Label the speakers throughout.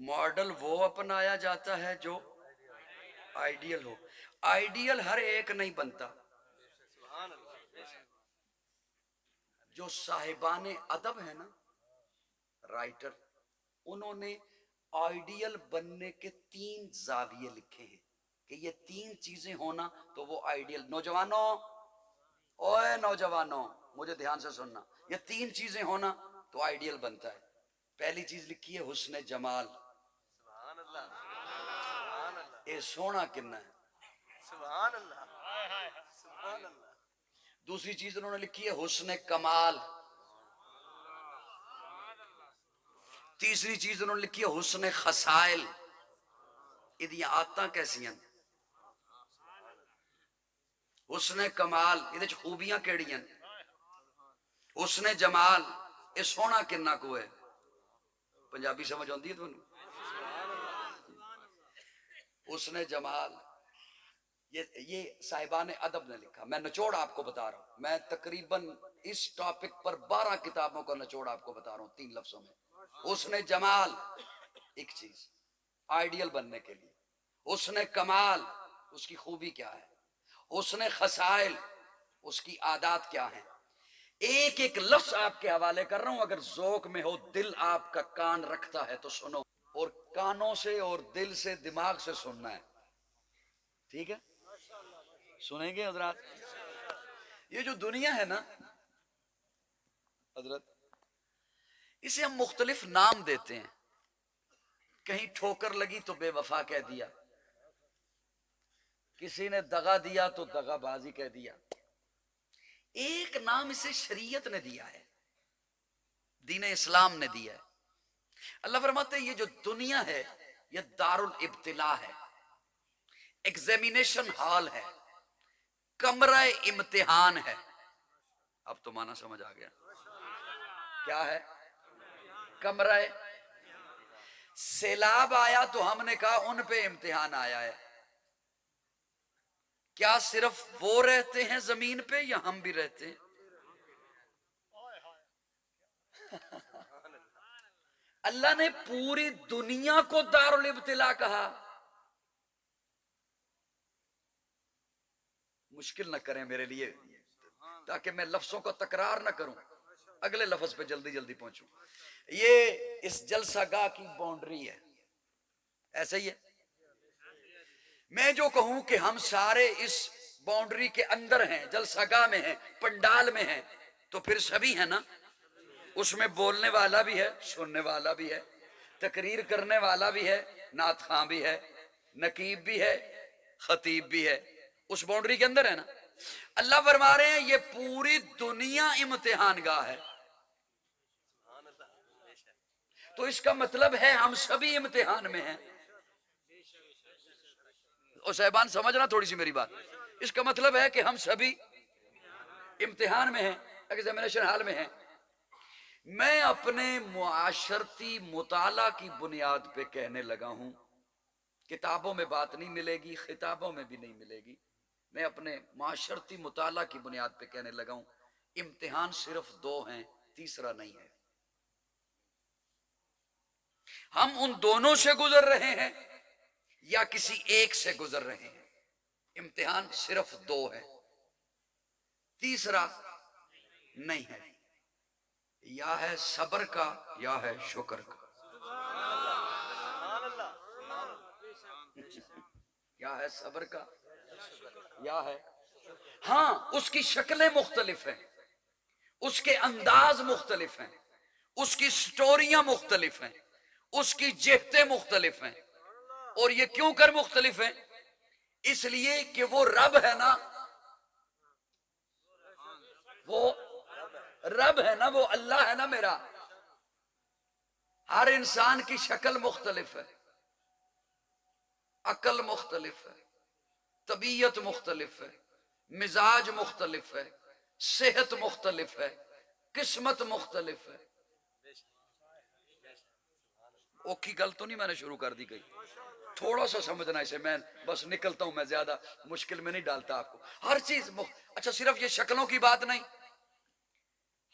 Speaker 1: Model وہ اپنایا جاتا ہے جو آئیڈیل ہو. آئیڈیل ہر ایک نہیں بنتا. جو صاحبان ادب ہے نا، رائٹر، انہوں نے آئیڈیل بننے کے 3 زاویے لکھے ہیں کہ یہ 3 چیزیں ہونا تو وہ آئیڈیل. نوجوانوں، اوے نوجوانوں مجھے دھیان سے سننا، یہ 3 چیزیں ہونا تو آئیڈیل بنتا ہے. پہلی چیز لکھی ہے حسن جمال. اے سونا کنا ہے.
Speaker 2: سبحان اللہ سبحان اللہ.
Speaker 1: دوسری چیز انہوں نے لکھی ہے حسن کمال. تیسری چیز انہوں نے لکھی ہے حسن خصائل. یہ آدتاں کیسی ہیں؟ حسن کمال یہ خوبیاں کیڑی ہیں؟ حسن جمال یہ سونا کنا کو ہے. پنجابی سمجھ آتی ہے تمہیں؟ حسن جمال یہ صاحبان ادب نے لکھا. میں نچوڑ آپ کو بتا رہا ہوں. میں تقریباً اس ٹاپک پر 12 کتابوں کا نچوڑ آپ کو بتا رہا ہوں 3 لفظوں میں. حسن جمال ایک چیز آئیڈیل بننے کے لیے. حسن کمال اس کی خوبی کیا ہے. حسن خصائل اس کی عادات کیا ہیں. ایک ایک لفظ آپ کے حوالے کر رہا ہوں. اگر ذوق میں ہو، دل آپ کا کان رکھتا ہے تو سنو، اور کانوں سے اور دل سے دماغ سے سننا ہے. ٹھیک ہے؟ سنیں گے حضرات؟ یہ جو دنیا ہے نا حضرت، اسے ہم مختلف نام دیتے ہیں. کہیں ٹھوکر لگی تو بے وفا کہہ دیا، کسی نے دغا دیا تو دغا بازی کہہ دیا. ایک نام اسے شریعت نے دیا ہے، دین اسلام نے دیا ہے. اللہ فرماتے ہیں یہ جو دنیا ہے یہ دار الابتلاء ہے، ایگزامینیشن ہال ہے، کمرہ امتحان ہے. اب تو مانا سمجھ آ گیا کیا ہے کمرہ. سیلاب آیا تو ہم نے کہا ان پہ امتحان آیا ہے. کیا صرف وہ رہتے ہیں زمین پہ یا ہم بھی رہتے ہیں؟ اللہ نے پوری دنیا کو دار الابتلاء کہا. مشکل نہ کریں میرے لیے تاکہ میں لفظوں کو تکرار نہ کروں، اگلے لفظ پہ جلدی جلدی پہنچوں. یہ اس جلسہ گاہ کی باؤنڈری ہے، ایسا ہی ہے. میں جو کہوں کہ ہم سارے اس باؤنڈری کے اندر ہیں، جلسہ گاہ میں ہیں، پنڈال میں ہیں، تو پھر سبھی ہیں نا. اس میں بولنے والا بھی ہے، سننے والا بھی ہے، تقریر کرنے والا بھی ہے، نعت خواں بھی ہے، نقیب بھی ہے، خطیب بھی ہے. اس باؤنڈری کے اندر ہے نا. اللہ فرما رہے ہیں یہ پوری دنیا امتحان گاہ ہے. تو اس کا مطلب ہے ہم سبھی امتحان میں ہیں. اور صاحبان سمجھنا تھوڑی سی میری بات. اس کا مطلب ہے کہ ہم سبھی امتحان میں ہیں، ایگزامینیشن ہال میں ہیں. میں اپنے معاشرتی مطالعہ کی بنیاد پہ کہنے لگا ہوں، کتابوں میں بات نہیں ملے گی، خطابوں میں بھی نہیں ملے گی. میں اپنے معاشرتی مطالعہ کی بنیاد پہ کہنے لگا ہوں امتحان صرف 2 ہیں، تیسرا نہیں ہے. ہم ان دونوں سے گزر رہے ہیں یا کسی ایک سے گزر رہے ہیں. امتحان صرف 2 ہے، تیسرا نہیں ہے. یا ہے صبر کا یا ہے شکر کا. یا ہے صبر کا یا ہے. ہاں اس کی شکلیں مختلف ہیں، اس کے انداز مختلف ہیں، اس کی سٹوریاں مختلف ہیں، اس کی جہتیں مختلف ہیں. اور یہ کیوں کر مختلف ہیں؟ اس لیے کہ وہ رب ہے نا، وہ رب ہے نا، وہ اللہ ہے نا میرا. ہر انسان کی شکل مختلف ہے، عقل مختلف ہے، طبیعت مختلف ہے، مزاج مختلف ہے، صحت مختلف ہے، قسمت مختلف ہے. اوکھی گل تو نہیں میں نے شروع کر دی گئی، تھوڑا سا سمجھنا اسے. میں بس نکلتا ہوں، میں زیادہ مشکل میں نہیں ڈالتا آپ کو. ہر چیز اچھا صرف یہ شکلوں کی بات نہیں،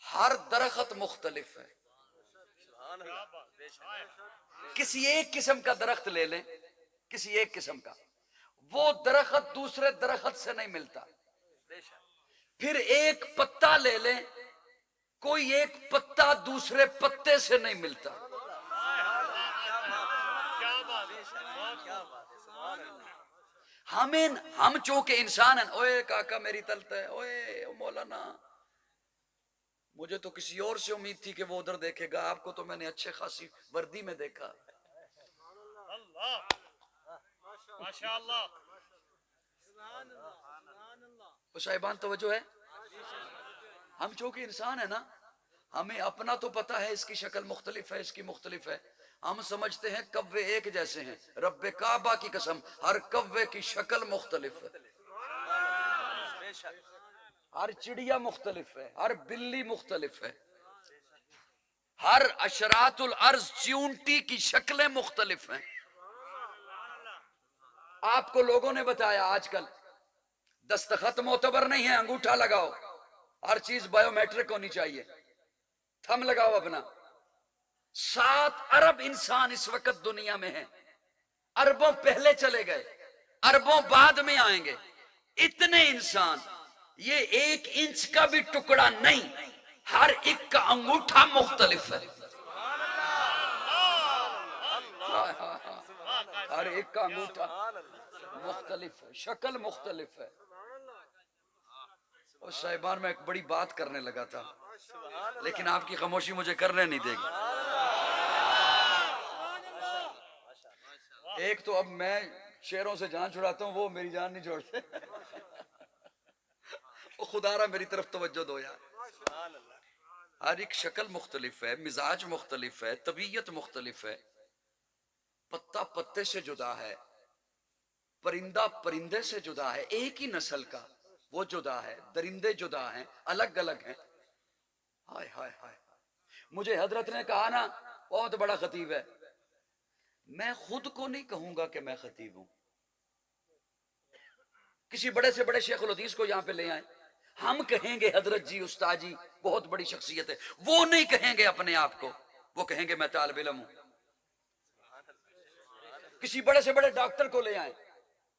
Speaker 1: ہر درخت مختلف ہے، کسی ایک قسم کا درخت لے لیں، کسی ایک قسم کا، وہ درخت دوسرے درخت سے نہیں ملتا.
Speaker 2: بے شک.
Speaker 1: پھر ایک پتا لے لیں، کوئی ایک پتا دوسرے پتے سے نہیں ملتا. ہم چونکہ انسان ہیں. اوے کاکا میری تلت ہے، اوے مولانا مجھے تو کسی اور سے امید تھی کہ وہ ادھر دیکھے گا، آپ کو تو میں نے اچھے خاصی وردی میں دیکھا.
Speaker 3: ماشاءاللہ.
Speaker 1: تو صاحبان توجہ ہے، ہم چونکہ انسان ہیں نا، ہمیں اپنا تو پتا ہے اس کی شکل مختلف ہے، اس کی مختلف ہے. ہم سمجھتے ہیں کوے ایک جیسے ہیں. رب کعبہ کی قسم ہر کوے کی شکل مختلف ہے،
Speaker 2: بے شک.
Speaker 1: ہر چڑیا مختلف ہے، ہر بلی مختلف ہے، ہر اشرات الارض چیونٹی کی شکلیں مختلف ہیں. آپ کو لوگوں نے بتایا آج کل دستخط معتبر نہیں ہے، انگوٹھا لگاؤ، ہر چیز بایو میٹرک ہونی چاہیے، تھم لگاؤ اپنا. 7 ارب انسان اس وقت دنیا میں ہیں، اربوں پہلے چلے گئے، اربوں بعد میں آئیں گے. اتنے انسان، یہ 1 انچ کا بھی ٹکڑا نہیں، ہر ایک کا انگوٹھا مختلف ہے. ہر ایک کا انگوٹھا مختلف ہے، شکل مختلف ہے. اور صاحبان میں ایک بڑی بات کرنے لگا تھا، لیکن آپ کی خاموشی مجھے کرنے نہیں دے گی. ایک تو اب میں شعروں سے جان چھڑاتا ہوں، وہ میری جان نہیں چھوڑتے. وہ خدا را میری طرف توجہ دو یار. ہر ایک شکل مختلف ہے، مزاج مختلف ہے، طبیعت مختلف ہے. پتا پتے سے جدا ہے، پرندہ پرندے سے جدا ہے، ایک ہی نسل کا وہ جدا ہے، درندے جدا ہیں، الگ الگ ہیں. ہائے ہائے ہائے. مجھے حضرت نے کہا نا بہت بڑا خطیب ہے، میں خود کو نہیں کہوں گا کہ میں خطیب ہوں. کسی بڑے سے بڑے شیخ الحدیث کو یہاں پہ لے آئیں، ہم کہیں گے حضرت جی استاد جی بہت بڑی شخصیت ہے. وہ نہیں کہیں گے اپنے آپ کو، وہ کہیں گے میں طالب علم ہوں. کسی بڑے سے بڑے ڈاکٹر کو لے آئیں،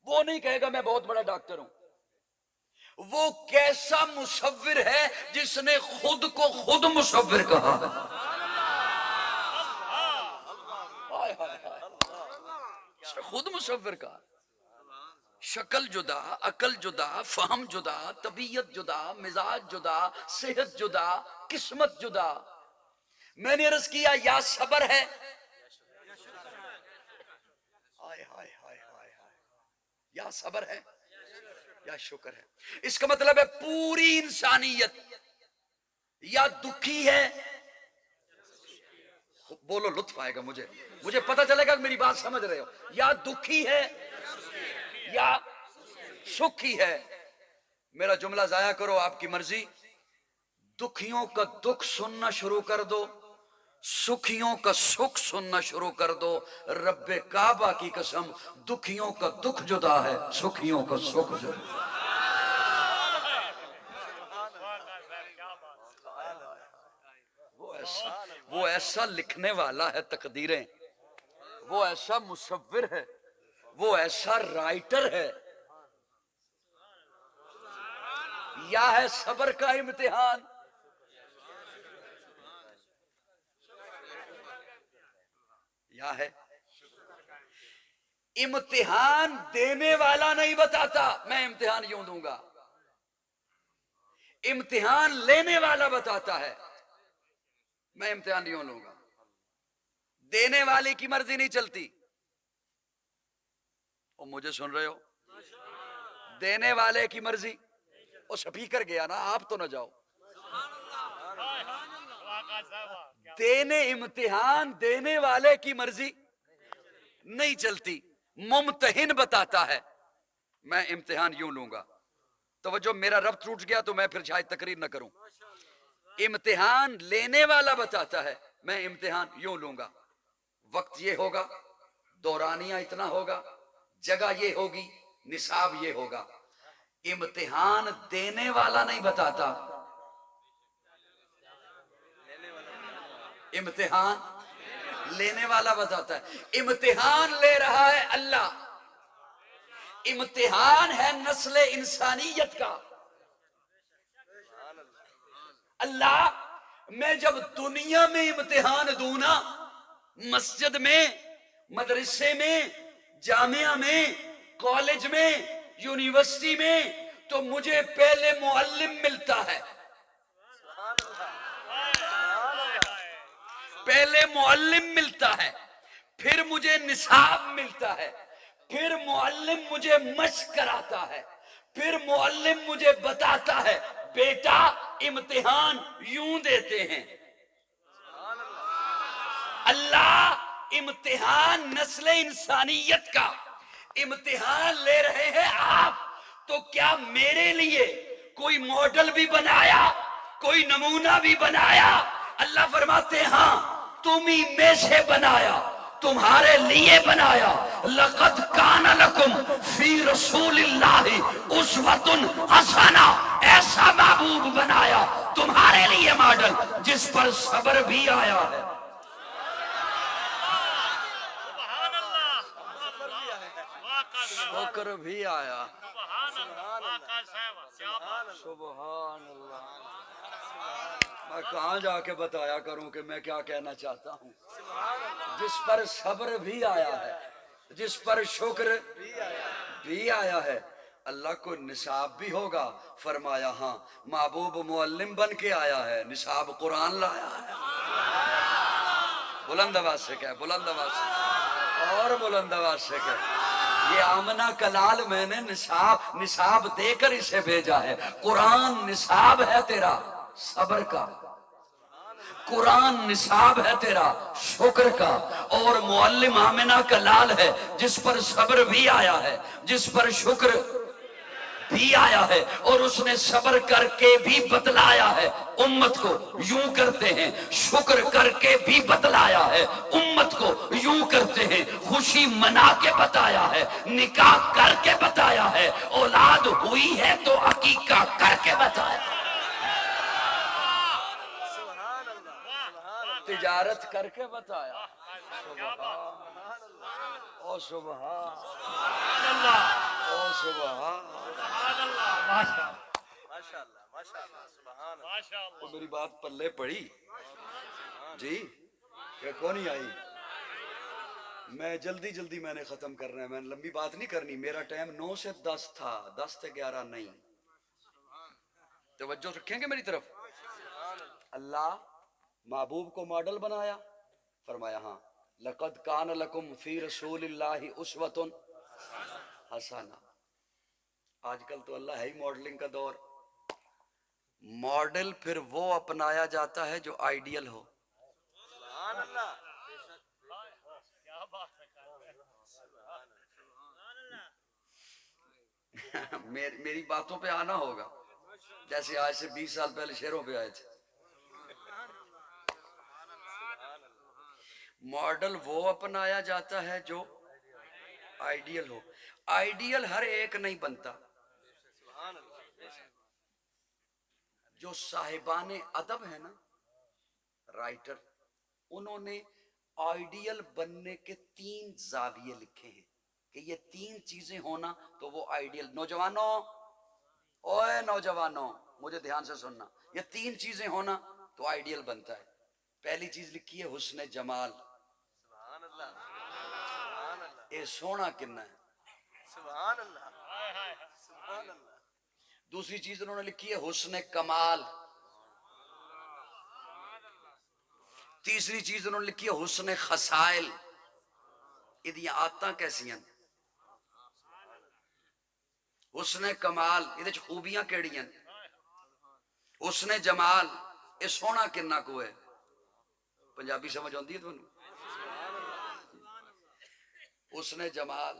Speaker 1: وہ نہیں کہے گا میں بہت بڑا ڈاکٹر ہوں. وہ کیسا مصور ہے جس نے خود کو خود مصور کہا. خود مصور کہا. شکل جدا، عقل جدا، فہم جدا، طبیعت جدا، مزاج جدا، صحت جدا، قسمت جدا. میں نے عرض کیا یا صبر ہے، یا صبر ہے یا شکر ہے. اس کا مطلب ہے پوری انسانیت یا دکھی ہے، بولو لطف آئے گا مجھے پتہ چلے گا کہ میری بات سمجھ رہے ہو. یا دکھی ہے یا سکھی ہے. میرا جملہ ضائع کرو آپ کی مرضی. دکھیوں کا دکھ سننا شروع کر دو، سکھیوں کا سکھ سننا شروع کر دو. رب کعبہ کی قسم دکھیوں کا دکھ جدا ہے، سکھیوں کا سکھ جدا. وہ ایسا لکھنے والا ہے تقدیریں، وہ ایسا مصور ہے، وہ ایسا رائٹر ہے. یا ہے صبر کا امتحان، یا ہے امتحان دینے والا نہیں بتاتا میں امتحان یوں دوں گا، امتحان لینے والا بتاتا ہے میں امتحان یوں لوں گا. دینے والے کی مرضی نہیں چلتی. وہ مجھے سن رہے ہو؟ دینے والے کی مرضی. وہ سپیکر گیا نا، آپ تو نہ جاؤ. دینے امتحان دینے والے کی مرضی نہیں چلتی. ممتحن بتاتا ہے میں امتحان یوں لوں گا. توجہ، میرا ربط ٹوٹ گیا تو میں پھر شاید تقریر نہ کروں. امتحان لینے والا بتاتا ہے میں امتحان یوں لوں گا. وقت یہ ہوگا، دورانیہ اتنا ہوگا، جگہ یہ ہوگی، نصاب یہ ہوگا. امتحان دینے والا نہیں بتاتا، امتحان لینے والا بتاتا ہے۔ امتحان لے رہا ہے اللہ، امتحان ہے نسل انسانیت کا۔ اللہ میں جب دنیا میں امتحان دوں نا، مسجد میں، مدرسے میں، جامعہ میں، کالج میں، یونیورسٹی میں، تو مجھے پہلے معلم ملتا ہے، پہلے معلم ملتا ہے، پھر مجھے نصاب ملتا ہے، پھر معلم مجھے مشق کراتا ہے، پھر معلم مجھے بتاتا ہے بیٹا امتحان یوں دیتے ہیں۔ اللہ امتحان نسل انسانیت کا امتحان لے رہے ہیں آپ، تو کیا میرے لیے کوئی ماڈل بھی بنایا، کوئی نمونہ بھی بنایا؟ اللہ فرماتے ہیں ہاں تم ہی میں سے بنایا، تمہارے لیے بنایا۔ لقد کان لکم فی رسول اللہ اسوۃ حسنہ، ایسا محبوب بنایا تمہارے لیے ماڈل جس پر صبر بھی آیا ہے۔
Speaker 3: سبحان اللہ، واقع صاحب،
Speaker 1: شکر بھی آیا۔
Speaker 3: سبحان اللہ، واقع صاحب، کیا بات۔
Speaker 1: سبحان اللہ۔ میں کہاں جا کے بتایا کروں کہ میں کیا کہنا چاہتا ہوں؟ جس پر صبر بھی آیا ہے، جس پر شکر بھی آیا ہے، اللہ کو نصاب بھی ہوگا۔ فرمایا ہاں محبوب معلم بن کے آیا ہے، نصاب قرآن لایا ہے۔ بلند آواز سے کہے، بلند آواز سے اور بلند آواز سے کہے، یہ آمنہ کلال میں نے نصاب دے کر اسے بھیجا ہے۔ قرآن نصاب ہے تیرا صبر کا، قرآن نصاب ہے تیرا شکر کا، اور معلم آمنہ کا لال ہے جس پر صبر بھی آیا ہے، جس پر شکر بھی آیا ہے، اور اس نے صبر کر کے بھی بتلایا ہے امت کو یوں کرتے ہیں، شکر کر کے بھی بتلایا ہے امت کو یوں کرتے ہیں، خوشی منا کے بتایا ہے، نکاح کر کے بتایا ہے، اولاد ہوئی ہے تو عقیقہ کر کے بتایا ہے، تجارت کر کے بتایا۔ او سبحان او سبحان۔
Speaker 2: ماشاء اللہ ماشاء اللہ سبحان اللہ۔
Speaker 3: ماشاء اللہ،
Speaker 1: تو میری بات پلے پڑی جی کہ کون نہیں آئی؟ میں جلدی میں نے ختم کرنا ہے، میں نے لمبی بات نہیں کرنی، میرا ٹائم 9 سے 10 تھا، 10 سے 11 نہیں۔ توجہ رکھیں گے میری طرف؟ اللہ محبوب کو ماڈل بنایا، فرمایا ہاں لقد کان لکم فی رسول اللہ اسوۃ حسنہ۔ آج کل تو اللہ ہے ہی ماڈلنگ کا دور۔ ماڈل پھر وہ اپنایا جاتا ہے جو آئیڈیل ہو۔
Speaker 2: سبحان اللہ
Speaker 3: کیا بات ہے۔
Speaker 1: میری باتوں پہ آنا ہوگا، جیسے آج سے 20 سال پہلے شعروں پہ آئے تھے۔ ماڈل وہ اپنایا جاتا ہے جو آئیڈیل ہو۔ آئیڈیل ہر ایک نہیں بنتا۔ جو صاحبان ادب ہے نا، رائٹر، انہوں نے آئیڈیل بننے کے 3 زاویے لکھے ہیں کہ یہ 3 چیزیں ہونا تو وہ آئیڈیل۔ نوجوانوں، اوے نوجوانوں مجھے دھیان سے سننا، یہ 3 چیزیں ہونا تو آئیڈیل بنتا ہے۔ پہلی چیز لکھی ہے حسن جمال،
Speaker 2: سبحان اللہ سبحان اللہ
Speaker 1: اے سونا کنا ہے۔
Speaker 2: سبحان اللہ سبحان اللہ۔
Speaker 1: دوسری چیز انہوں نے لکھی ہے حسن کمال۔ تیسری چیز انہوں نے لکھی ہے حسن خصائل۔ یہ آدتاں کیسی ہیں؟ حسن کمال یہ خوبیاں کیڑی ہیں؟ حسن جمال یہ سونا کنا کو ہے؟ پنجابی سمجھ آتی ہے تمہیں؟ حسن جمال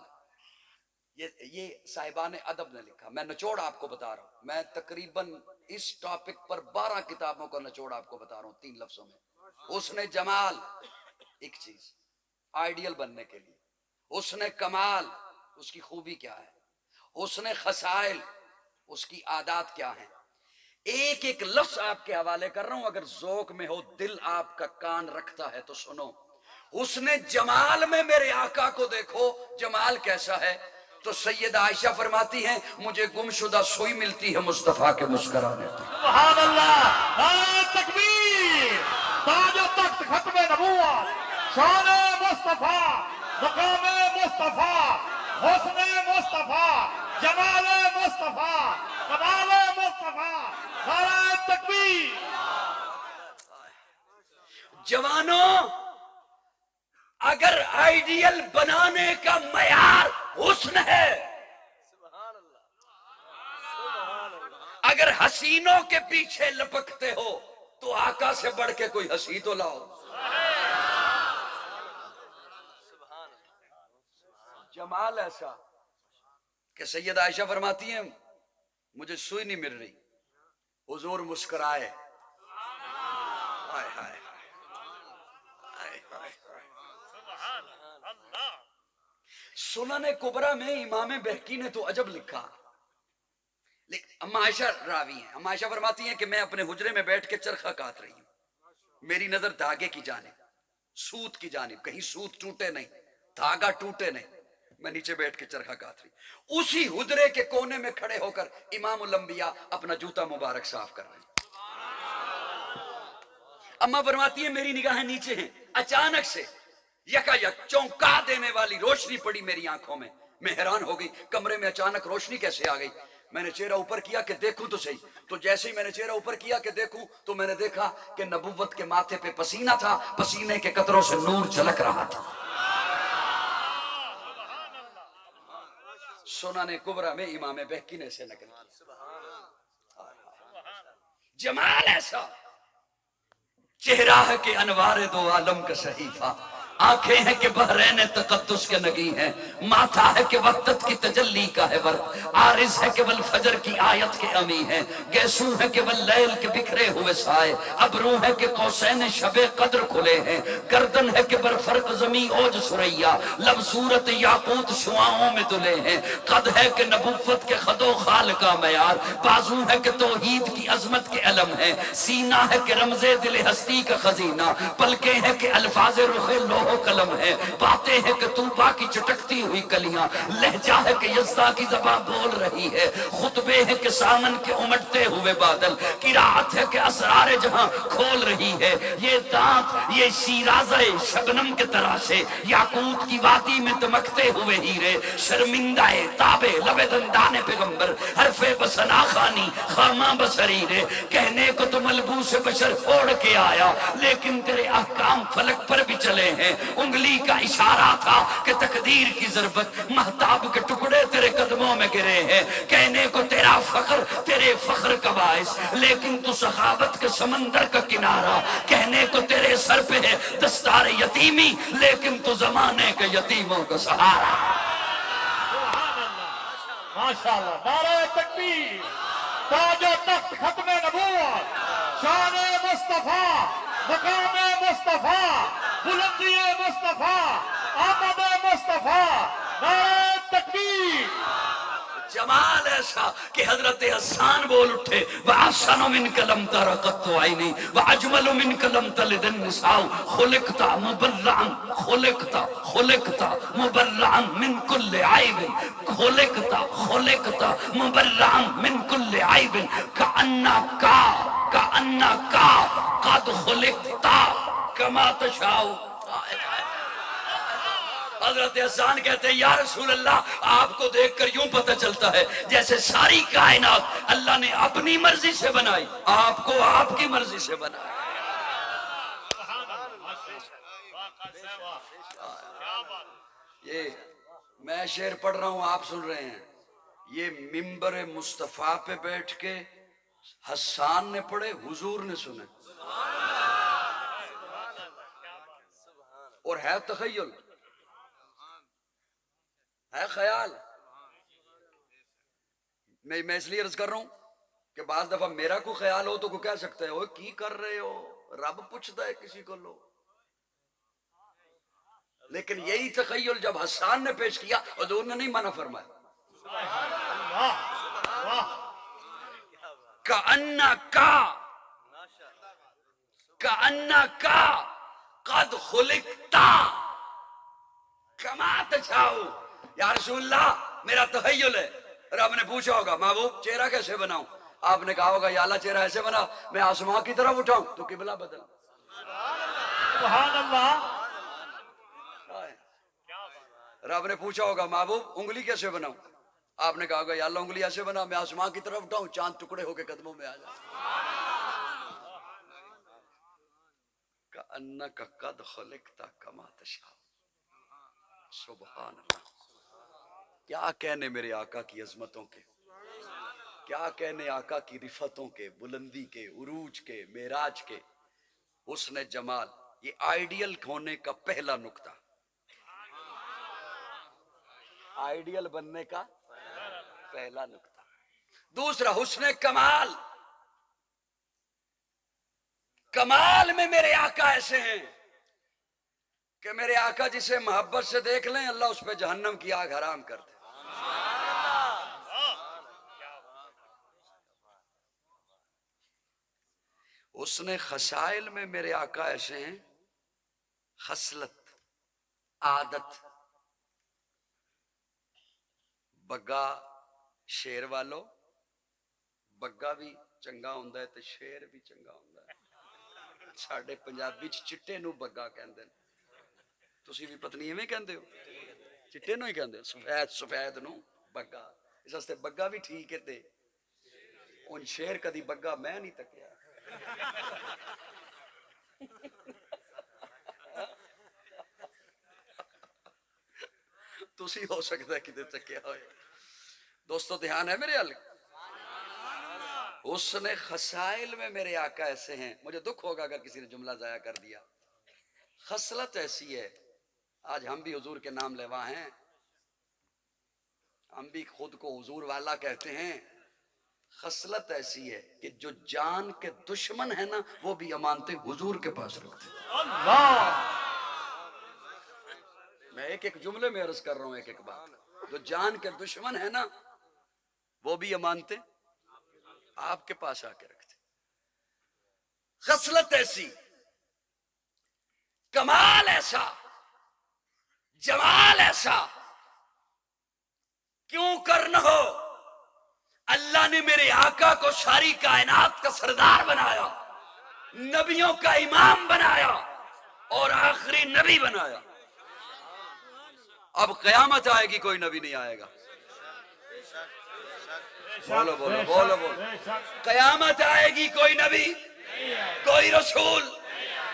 Speaker 1: یہ صاحبان ادب نے لکھا۔ میں نچوڑ آپ کو بتا رہا ہوں، میں تقریباً اس ٹاپک پر 12 کتابوں کا نچوڑ آپ کو بتا رہا ہوں 3 لفظوں میں۔ حسن جمال ایک چیز آئیڈیل بننے کے لیے، حسن کمال اس کی خوبی کیا ہے، حسن خصائل اس کی عادات کیا ہیں۔ ایک ایک لفظ آپ کے حوالے کر رہا ہوں، اگر ذوق میں ہو، دل آپ کا کان رکھتا ہے تو سنو۔ حسن جمال میں میرے آقا کو دیکھو، جمال کیسا ہے؟ تو سید عائشہ فرماتی ہیں مجھے گمشدہ سوئی ملتی ہے مصطفیٰ کے مسکرانے پر۔
Speaker 3: سبحان اللہ، نعرہ تکبیر، تاج و تخت ختم نبوت، شان مصطفیٰ، مقام مصطفیٰ، حسن مصطفیٰ، جمال مصطفیٰ، کمال مصطفیٰ، نعرہ تکبیر۔
Speaker 1: جوانوں، اگر آئیڈیل بنانے کا معیار حسن ہے،
Speaker 2: سبحان اللہ، سبحان اللہ،
Speaker 1: اگر حسینوں کے پیچھے لپکتے ہو تو آقا سے بڑھ کے کوئی حسین تو لاؤ۔
Speaker 2: سبحان اللہ،
Speaker 1: جمال ایسا کہ سید عائشہ فرماتی ہیں مجھے سوئی نہیں مل رہی، حضور مسکرائے، ہائے ہائے ہائے ہائے ہائے۔
Speaker 3: سبحان اللہ،
Speaker 1: سنن کبریٰ میں امام بہقی نے تو عجب لکھا، لیکن اما عائشہ راوی ہیں، اما عائشہ فرماتی ہیں کہ میں اپنے حجرے میں بیٹھ کے چرخہ کاٹ رہی ہوں، میری نظر دھاگے کی جانب، سوت کی جانب، کہیں سوت ٹوٹے نہیں، دھاگا ٹوٹے نہیں، میں نیچے بیٹھ کے چرخہ کاٹ رہی ہوں۔ اسی حجرے کے کونے میں کھڑے ہو کر امام الانبیاء اپنا جوتا مبارک صاف کر رہے ہیں۔ اما فرماتی ہیں میری نگاہیں نیچے ہیں، اچانک سے یکا یک چونکا دینے والی روشنی پڑی میری آنکھوں میں، میں حیران ہو گئی کمرے میں اچانک روشنی کیسے آ گئی۔ میں نے چہرہ اوپر کیا کہ دیکھوں تو صحیح، تو جیسے ہی میں نے چہرہ اوپر کیا کہ دیکھوں تو میں نے دیکھا کہ نبوت کے ماتھے پہ پسینہ تھا، پسینے کے قطروں سے نور جھلک رہا تھا۔ سنن کبریٰ میں امام بہقی نے اسے نقل کیا۔ جمال ایسا، چہرہ ہے کہ انوار دو عالم کا صحیفہ، آنکھیں ہیں کہ بحرین تقدس کے نگی ہیں، ماتھا ہے کہ وقت کی تجلی کا ہے ورق، عارض ہے کہ والفجر کی آیت کے امی ہیں، گیسو ہے کہ واللیل کے بکھرے ہوئے سائے، ابرو ہے کہ قوسین شب قدر کھلے ہیں، گردن ہے کہ برفرق زمین اوج سریا، لب صورت یاقوت شعاؤں میں دلے ہیں، قد ہے کہ نبوت کے خد و خال کا معیار، بازو ہے کہ توحید کی عظمت کے علم ہے، سینہ ہے کہ رمز دل ہستی کا خزینہ، پلکیں ہیں کہ الفاظ رخ لوح و قلم ہے، باتیں ہیں کہ طوبا کی چٹکتی ہوئی کلیاں، لہجہ ہے کہ یزدہ کی زبان بول رہی ہے، خطبے ہیں کہ سامن کے امٹتے ہوئے بادل، قرات ہے کہ اسرار جہاں کھول رہی ہے، یہ دانت یہ شیرازہ شبنم کے تراشے، یاقوت کی وادی میں دمکتے ہوئے ہیرے، شرمندہ تابے لب دندان پیغمبر، حرف بسنا خانی خامہ بصریرے، کہنے کو تو ملبوس بشر اوڑھ کے آیا، لیکن تیرے احکام فلک پر بھی چلے ہیں، انگلی کا اشارہ تھا کہ تقدیر کی ضربت، مہتاب کے ٹکڑے تیرے قدموں میں گرے ہیں، کہنے کو تیرا فخر تیرے فخر کا باعث، لیکن تو سخاوت کے سمندر کا کنارہ، کہنے کو تیرے سر پہ ہے دستار یتیمی، لیکن تو زمانے کے یتیموں کا سہارا۔
Speaker 3: ماشاءاللہ، نعرہ تکبیر، تاج و تخت ختم نبوت، شان مصطفیٰ، مقام مصطفیٰ، بلندی مصطفیٰ، آمد مصطفیٰ، نعرہ تکبیر۔
Speaker 1: جمال ایسا کہ حضرت حسان بول اٹھے وَأَحْسَنُ مِنْكَ لَمْ تَرَ قَطُّ عَيْنِي وَأَجْمَلُ مِنْكَ لَمْ تَلِدِ النِّسَاءُ خُلِقْتَ مُبَرَّعًا خُلِقْتَ مُبَرَّعًا مِنْ كُلِّ عَيْبٍ خُلِقْتَ مُبَرَّعًا مِنْ كُلِّ عَيْبٍ كَأَنَّكَ قَدْ خُلِقْتَ كَمَا تَشَاءُ۔ حضرت حسان کہتے ہیں یا رسول اللہ، آپ کو دیکھ کر یوں پتہ چلتا ہے جیسے ساری کائنات اللہ نے اپنی مرضی سے بنائی، آپ کو آپ کی مرضی سے بنائی۔ یہ میں شعر پڑھ رہا ہوں، آپ سن رہے ہیں، یہ ممبر مصطفیٰ پہ بیٹھ کے حسان نے پڑھے، حضور نے سنے، اور ہے تخیل، ہے خیال۔ میں اس لیے عرض کر رہا ہوں کہ بعض دفعہ میرا کوئی خیال ہو تو کوئی کہہ سکتا ہے اوہ کی کر رہے ہو، رب پوچھتا ہے کسی کو لو، لیکن یہی تخیل جب حسان نے پیش کیا حضور نے نہیں منع فرمایا۔ کأنکا قد خلقتا کما تشاؤ، یا رسول اللہ میرا تخیل ہے۔ رب نے پوچھا ہوگا محبوب چہرہ کیسے بناؤں؟ آپ نے کہا ہوگا یا اللہ چہرہ ایسے بنا میں آسمان کی طرف اٹھاؤں تو قبلہ بدل۔
Speaker 3: سبحان اللہ۔
Speaker 1: رب نے پوچھا ہوگا محبوب انگلی کیسے بناؤں؟ آپ نے کہا ہوگا یا اللہ انگلی ایسے بنا میں آسمان کی طرف اٹھاؤں چاند ٹکڑے ہو کے قدموں میں آ جائے۔ کأنک قد خلقت کما تشاء۔ سبحان اللہ۔ کیا کہنے میرے آقا کی عظمتوں کے، کیا کہنے آقا کی رفتوں کے، بلندی کے، عروج کے، معراج کے، حسن جمال۔ یہ آئیڈیل ہونے کا پہلا نقطہ، آئیڈیل بننے کا پہلا نقطہ۔ دوسرا حسن کمال، کمال میں میرے آقا ایسے ہیں کہ میرے آقا جسے محبت سے دیکھ لیں اللہ اس پہ جہنم کی آگ حرام کر دے۔ اس نے خصائل میں میرے آقا ایسے ہیں، خصلت، عادت۔ بگا شیر والو، بگا بھی چنگا ہوندا ہے تے شیر بھی چنگا ہوندا ہے۔ ساڈے پنجابی چٹے نو بگا کہندے نے، تسی بھی پتنی ایویں کہندے ہو؟ چٹے نو ہی کہندے، سفید سفید نو بگا۔ اس واسطے بگا بھی ٹھیک ہے تے ان شیر کدی بگا میں نہیں تکیا۔ تسی ہو سکتا ہے کدے تکیا ہوئے۔ دوستو دھیان ہے میرے حل؟ اس نے خصائل میں میرے آقا ایسے ہیں، مجھے دکھ ہوگا اگر کسی نے جملہ ضائع کر دیا۔ خصلت ایسی ہے، آج ہم بھی حضور کے نام لیوا ہیں، ہم بھی خود کو حضور والا کہتے ہیں۔ خصلت ایسی ہے کہ جو جان کے دشمن ہے نا وہ بھی امانتیں حضور کے پاس رکھتے ہیں۔
Speaker 3: اللہ۔
Speaker 1: میں ایک ایک جملے میں عرض کر رہا ہوں، ایک ایک بات۔ جو جان کے دشمن ہے نا وہ بھی امانتیں آپ کے پاس آ کے رکھتے۔ خصلت ایسی، کمال ایسا، جمال ایسا کیوں کر نہ ہو۔ اللہ نے میرے آقا کو ساری کائنات کا سردار بنایا، نبیوں کا امام بنایا اور آخری نبی بنایا۔ اب قیامت آئے گی کوئی نبی نہیں آئے گا۔ بولو بولو بولو بولو۔ قیامت آئے گی کوئی نبی، کوئی رسول،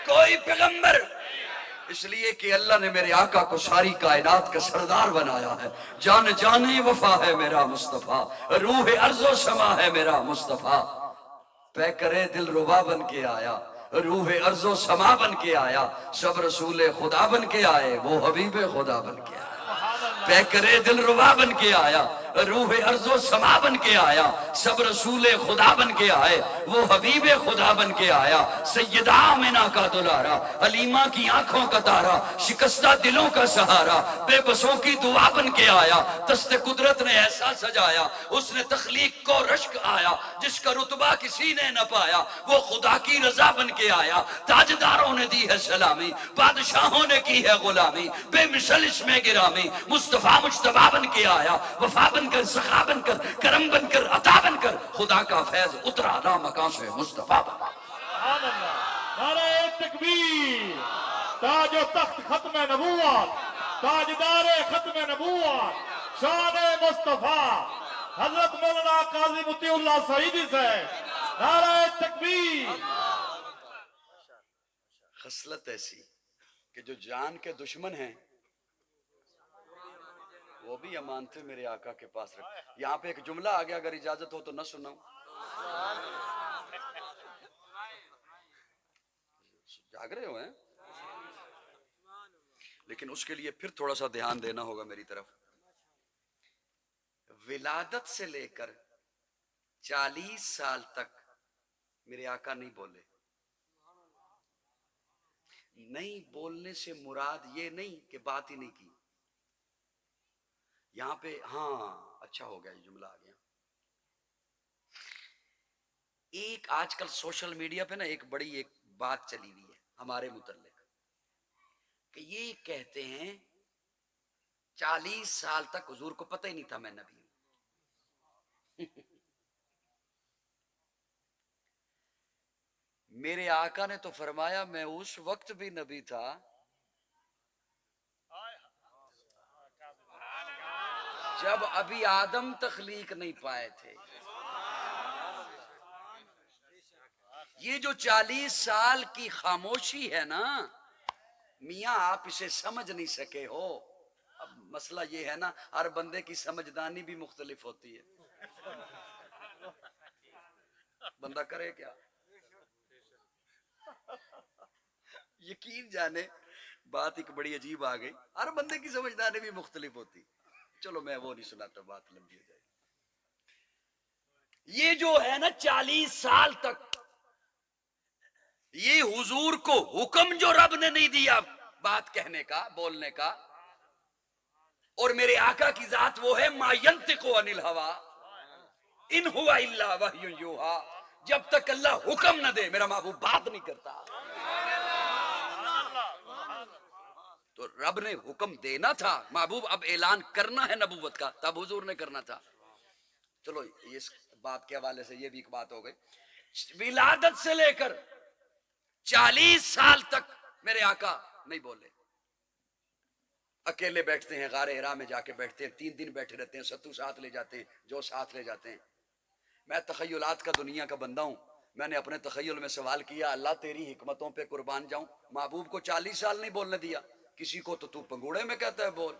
Speaker 1: کوئی پیغمبر، اس لیے کہ اللہ نے میرے آقا کو ساری کائنات کا سردار بنایا ہے۔ جان جانے وفا ہے میرا مصطفیٰ، روح ارض و سما ہے میرا مصطفیٰ، پے کرے دل ربا بن کے آیا، روح ارض و سما بن کے آیا، سب رسول خدا بن کے آئے، وہ حبیب خدا بن کے آیا۔ پے کرے دل ربا بن کے آیا، روح ارض و سما بن کے آیا، سب رسول خدا بن کے آئے، وہ حبیب خدا بن کے آیا۔ سیدہ آمنہ کا دلارا، حلیمہ کی آنکھوں کا تارا، شکستہ دلوں کا سہارا، بے بسوں کی دعا بن کے آیا۔ دست قدرت نے ایسا سجایا، اس نے تخلیق کو رشک آیا، جس کا رتبہ کسی نے نہ پایا، وہ خدا کی رضا بن کے آیا۔ تاجداروں نے دی ہے سلامی، بادشاہوں نے کی ہے غلامی، بے مثل اس میں گرامی، مصطفیٰ مجتبیٰ بن کے آیا، وفا بن کر، سخا بن کر، کرم بن کر، عطا بن کر، خدا کا فیض اترا لا مکان سے مصطفیٰ بن۔
Speaker 3: سبحان اللہ۔ نعرہ تکبیر۔ تاج و تخت ختم نبوت، تاجدار ختم نبوت، شان مصطفیٰ حضرت مولانا قاضی مطیع اللہ سعیدی سے نعرہ تکبیر۔
Speaker 1: خصلت ایسی کہ جو جان کے دشمن ہیں وہ بھی امانتیں میرے آقا کے پاس رکھ۔ یہاں پہ ایک جملہ آ گیا، اگر اجازت ہو تو نہ سناؤں؟ جاگ رہے ہو ہیں؟ لیکن اس کے لیے پھر تھوڑا سا دھیان دینا ہوگا میری طرف۔ ولادت سے لے کر 40 سال تک میرے آقا نہیں بولے۔ نہیں بولنے سے مراد یہ نہیں کہ بات ہی نہیں کی۔ یہاں پہ ہاں اچھا ہو گیا، یہ جملہ آ گیا۔ ایک آج کل سوشل میڈیا پہ نا ایک بڑی ایک بات چلی ہوئی ہے ہمارے متعلق، کہ یہ کہتے ہیں 40 سال تک حضور کو پتہ ہی نہیں تھا میں نبی ہوں. میرے آقا نے تو فرمایا میں اس وقت بھی نبی تھا جب ابھی آدم تخلیق نہیں پائے تھے. یہ جو 40 سال کی خاموشی ہے نا میاں آپ اسے سمجھ نہیں سکے ہو. اب مسئلہ یہ ہے نا ہر بندے کی سمجھدانی بھی مختلف ہوتی ہے. بندہ کرے کیا؟ یقین جانے بات ایک بڑی عجیب آ گئی. ہر بندے کی سمجھدانی بھی مختلف ہوتی. چلو میں وہ نہیں سناتا بات لمبی ہو جائے. یہ جو ہے نا 40 سال تک یہ حضور کو حکم جو رب نے نہیں دیا بات کہنے کا بولنے کا اور میرے آقا کی ذات وہ ہے ما ینطق عن الہوا ان ہوا الا وحی یوحا. جب تک اللہ حکم نہ دے میرا محبوب بات نہیں کرتا. تو رب نے حکم دینا تھا محبوب اب اعلان کرنا ہے نبوت کا تب حضور نے کرنا تھا. چلو اس بات کے حوالے سے یہ بھی ایک بات ہو گئی. ولادت سے لے کر 40 سال تک میرے آقا نہیں بولے. اکیلے بیٹھتے ہیں غار حرا میں جا کے بیٹھتے ہیں 3 دن بیٹھے رہتے ہیں. ستو ساتھ لے جاتے ہیں جو ساتھ لے جاتے ہیں. میں تخیلات کا دنیا کا بندہ ہوں. میں نے اپنے تخیل میں سوال کیا اللہ تیری حکمتوں پہ قربان جاؤں. محبوب کو 40 سال نہیں بولنے دیا. کسی کو تو پنگوڑے میں کہتا ہے بول.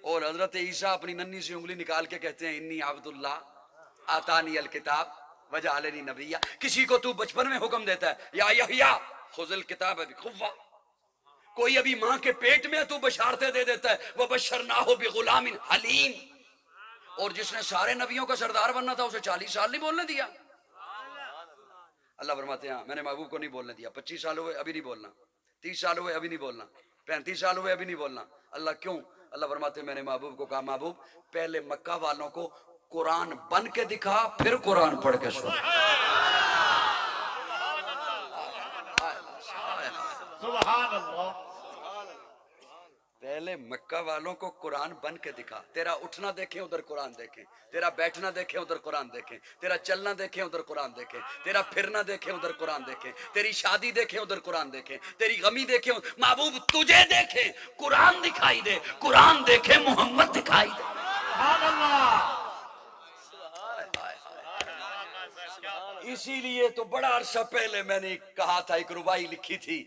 Speaker 1: اور حضرت عیسیٰ اپنی ننھی سی انگلی نکال کے کہتے ہیں انی عبداللہ آتانی الکتاب وجعلنی نبیہ. کسی کو تو بچپن میں حکم دیتا ہے یا یحییٰ خذ الکتاب بقوہ. کوئی ابھی ماں کے پیٹ میں تو بشارتیں دے دیتا ہے وبشرناہ بغلام حلیم. اور جس نے سارے نبیوں کا سردار بننا تھا اسے 40 سال نہیں بولنے دیا. اللہ فرماتے ہیں میں نے محبوب کو نہیں بولنے دیا. 25 سال ہوئے ابھی نہیں بولنا. 30 سال ہوئے ابھی نہیں بولنا. 35 سال ہوئے ابھی نہیں بولنا. اللہ کیوں؟ اللہ فرماتے ہیں میں نے محبوب کو کہا محبوب پہلے مکہ والوں کو قرآن بن کے دکھا پھر قرآن پڑھ کے سنا.
Speaker 3: سبحان اللہ.
Speaker 1: پہلے مکہ والوں کو قرآن بن کے دکھا. تیرا اٹھنا دیکھیں ادھر قرآن دیکھیں. تیرا بیٹھنا دیکھیں ادھر قرآن دیکھیں. تیرا چلنا دیکھیں ادھر قرآن دیکھیں. تیرا پھرنا دیکھیں ادھر قرآن دیکھیں. تیری شادی دیکھیں ادھر قرآن دیکھیں. تیری غمی دیکھیں محبوب تجھے دیکھیں قرآن دکھائی دے. قرآن دیکھیں محمد دکھائی دے.
Speaker 3: سبحان اللہ.
Speaker 1: اسی لیے تو بڑا عرصہ پہلے میں نے کہا تھا ایک ربائی لکھی تھی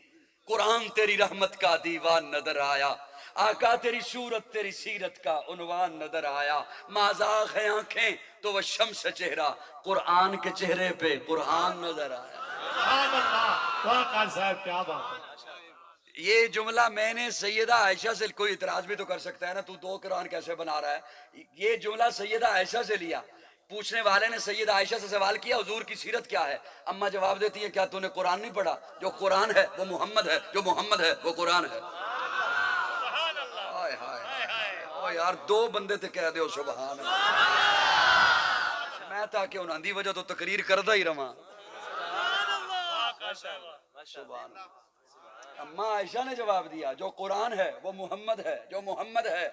Speaker 1: قرآن تیری رحمت کا دیوان نظر آیا. آقا تیری صورت تیری سیرت کا عنوان نظر آیا. مازاغ ہیں آنکھیں تو وہ شمس چہرہ قرآن کے چہرے پہ قرآن نظر آیا.
Speaker 3: سبحان اللہ. واقعہ صاحب کیا بات ہے.
Speaker 1: یہ جملہ میں نے سیدہ عائشہ سے کوئی اعتراض بھی تو کر سکتا ہے نا تو 2 قرآن کیسے بنا رہا ہے. یہ جملہ سیدہ عائشہ سے لیا. پوچھنے والے نے سیدہ عائشہ سے سوال کیا حضور کی سیرت کیا ہے. اماں جواب دیتی ہے کیا تو نے قرآن نہیں پڑھا. جو قرآن ہے وہ محمد ہے. جو محمد ہے وہ قرآن ہے. ہائے ہائے او یار 2 بندے تے کہہ دیو سبحان اللہ. میں تاکہ انہاں دی وجہ تو تقریر کردا ہی رہواں. سبحان اللہ. اماں عائشہ نے جواب دیا جو قرآن ہے وہ محمد ہے. جو محمد ہے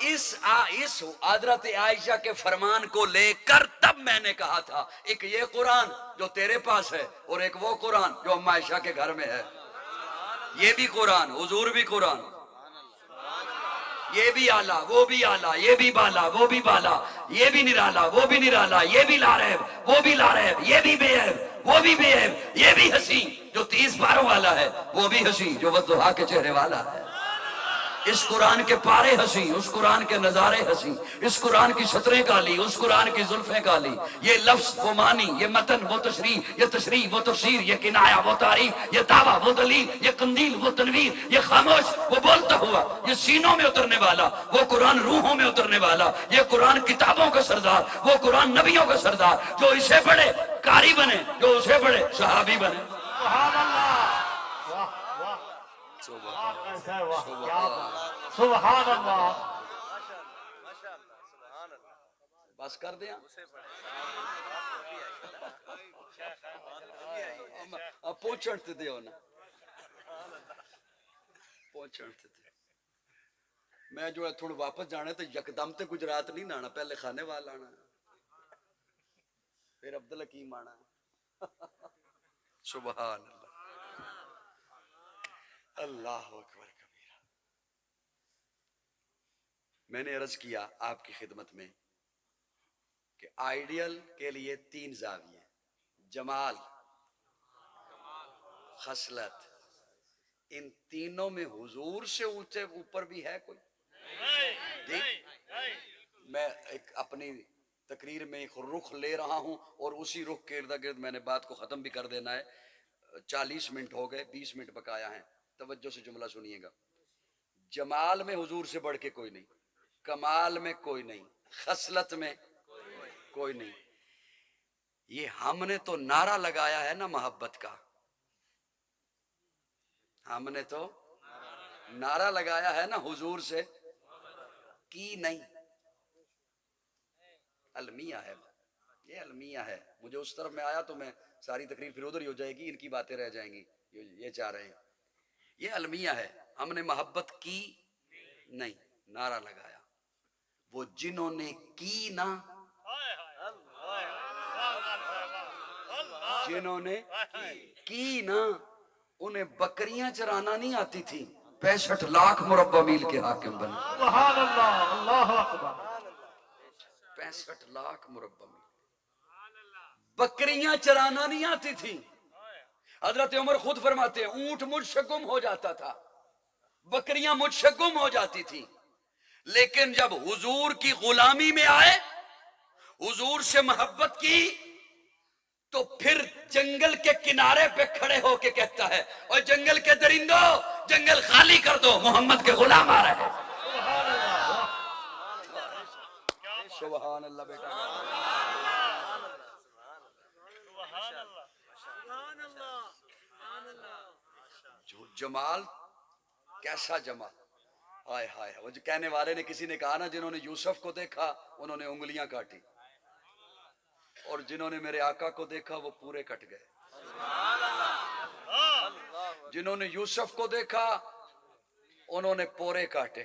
Speaker 1: اس حضرت عائشہ کے فرمان کو لے کر تب میں نے کہا تھا ایک یہ قرآن جو تیرے پاس ہے اور ایک وہ قرآن جو اماں عائشہ کے گھر میں ہے. یہ بھی قرآن حضور بھی قرآن. یہ بھی آلہ وہ بھی آلہ. یہ بھی بالا وہ بھی بالا. یہ بھی نرالا وہ بھی نرالا. یہ بھی لارب وہ بھی لارب. یہ بھی بے عیب وہ بھی بے عیب. یہ بھی حسین جو 30 باروں والا ہے وہ بھی حسین جو والضحیٰ کے چہرے والا ہے. اس قرآن کے پارے حسین اس قرآن کے نظارے حسین. اس قرآن کی سطریں کالی اس قرآن کی زلفیں کالی. یہ لفظ وہ معنی یہ متن وہ تشریح یہ تشریح وہ تفسیر یہ کنایہ وہ تعریف یہ دعویٰ وہ دلیل یہ قندیل وہ تنویر یہ خاموش وہ بولتا ہوا یہ سینوں میں اترنے والا وہ قرآن روحوں میں اترنے والا. یہ قرآن کتابوں کا سردار وہ قرآن نبیوں کا سردار. جو اسے پڑھے قاری بنے جو اسے پڑھے صحابی بنے.
Speaker 3: سبحان اللہ. واہ واہ. واقعہ صاحب واہ کیا بات ہے. سبحان اللہ.
Speaker 1: بس کر دیا. پہنچن تے دیو نا پہنچن تے دیو میں جو ہے تھوڑا واپس جانا تو یکدم تے گجرات نہیں آنا پہلے خانے وال آنا پھر عبدالحکیم آنا سبحان اللہ اللہ اکبر کبیرہ میں نے عرض کیا آپ کی خدمت میں کہ آئیڈیل کے لیے 3 زاویے جمال خصلت ان تینوں میں حضور سے اونچے اوپر بھی ہے کوئی جی میں ایک اپنی تقریر میں ایک رخ لے رہا ہوں اور اسی رخ کے ارد گرد میں نے بات کو ختم بھی کر دینا ہے 40 منٹ ہو گئے 20 منٹ بقایا ہیں توجہ سے جملہ سنیے گا جمال میں حضور سے بڑھ کے کوئی نہیں کمال میں کوئی نہیں خصلت میں کوئی نہیں یہ ہم نے تو نعرہ لگایا ہے نا محبت کا ہم نے تو نعرہ لگایا ہے نا حضور سے کی نہیں المیہ ہے یہ المیہ ہے مجھے اس طرف میں آیا تو میں ساری تقریر پھر ادھر ہی ہو جائے گی ان کی باتیں رہ جائیں گی یہ چاہ رہے ہیں یہ المیہ ہے ہم نے محبت کی نہیں نعرہ لگایا وہ جنہوں نے کی نہ جنہوں نے کی نہ انہیں بکریاں چرانا نہیں آتی تھی 65 لاکھ مربع میل کے حاکم بنے
Speaker 3: سبحان اللہ اللہ اکبر
Speaker 1: 65 لاکھ مربع میل بکریاں چرانا نہیں آتی تھی حضرت عمر خود فرماتے ہیں اونٹ مجھ سے گم ہو جاتا تھا بکریاں مجھ سے گم ہو جاتی تھی لیکن جب حضور کی غلامی میں آئے حضور سے محبت کی تو پھر جنگل کے کنارے پہ کھڑے ہو کے کہتا ہے اور جنگل کے درندوں جنگل خالی کر دو محمد کے غلام آ رہے ہیں سبحان اللہ بیٹا جو جمال کیسا جمال ہائے ہائے وہ جو کہنے والے نے کسی نے کہا نا جنہوں نے یوسف کو دیکھا انہوں نے انگلیاں کاٹی اور جنہوں نے میرے آقا کو دیکھا وہ پورے کٹ گئے جنہوں نے یوسف کو دیکھا انہوں نے پورے کاٹے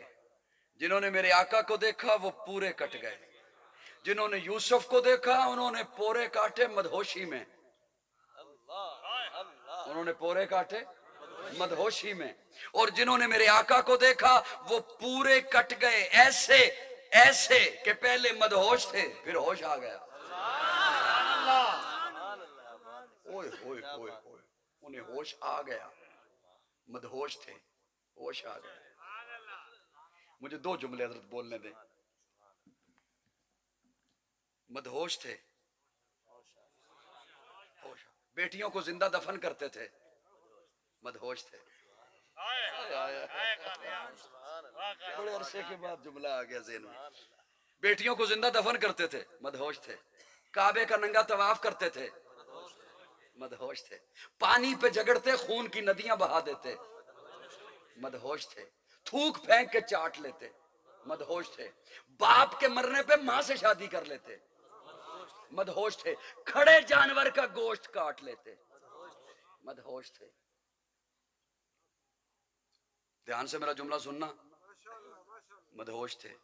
Speaker 1: جنہوں نے میرے آقا کو دیکھا وہ پورے کٹ گئے جنہوں نے یوسف کو دیکھا انہوں نے پورے کاٹے مدہوشی میں انہوں نے پورے کاٹے مدہوشی میں اور جنہوں نے میرے آقا کو دیکھا وہ پورے کٹ گئے ایسے ایسے کہ پہلے مدہوش تھے پھر ہوش آ گیا اوئے ہوئے ہوئے ہوئے انہیں ہوش آ گیا مدہوش تھے ہوش آ گیا مجھے 2 جملے حضرت بولنے دیں مدہوش تھے بیٹیوں کو زندہ دفن کرتے تھے مدہوش تھے بڑے عرصے کے بعد جملہ آ گیا ذہن میں بیٹیوں کو زندہ دفن کرتے تھے مدہوش تھے کعبے کا ننگا طواف کرتے تھے مدہوش تھے پانی پہ جگڑتے خون کی ندیاں بہا دیتے مدہوش تھے تھوک پھینک کے چاٹ لیتے مدہوش تھے باپ کے مرنے پہ ماں سے شادی کر لیتے مدہوش تھے کھڑے جانور کا گوشت کاٹ لیتے مدہوش تھے دھیان سے میرا جملہ سننا مدہوش تھے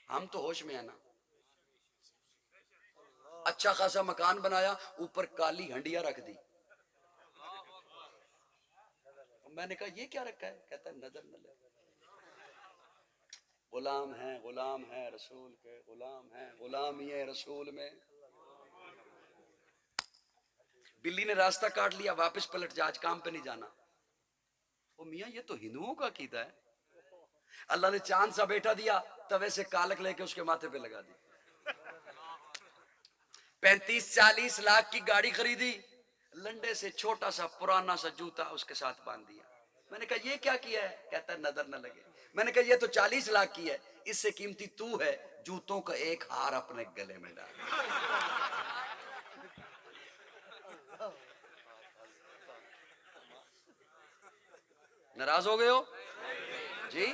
Speaker 1: ہم تو ہوش میں ہیں نا اچھا خاصا مکان بنایا اوپر کالی ہنڈیا رکھ دی میں نے کہا یہ کیا رکھا ہے کہتا ہے نظر نہ لے غلام ہیں رسول کے غلام ہیں غلامی ہے رسول میں بلی نے راستہ کاٹ لیا واپس پلٹ جا آج کام پہ نہیں جانا وہ میاں یہ تو ہندوؤں کا عقیدہ ہے اللہ نے چاند سا بیٹا دیا توے سے کالک لے کے اس کے ماتھے پہ لگا دی 35-40 لاکھ کی گاڑی خریدی لنڈے سے چھوٹا سا پرانا سا جوتا اس کے ساتھ باندھ دیا میں نے کہا یہ کیا کیا ہے کہتا ہے نظر نہ لگے میں نے کہا یہ تو 40 لاکھ کی ہے اس سے قیمتی تو ہے جوتوں کا ایک ہار اپنے گلے میں ڈال ناراض ہو گئے ہو جی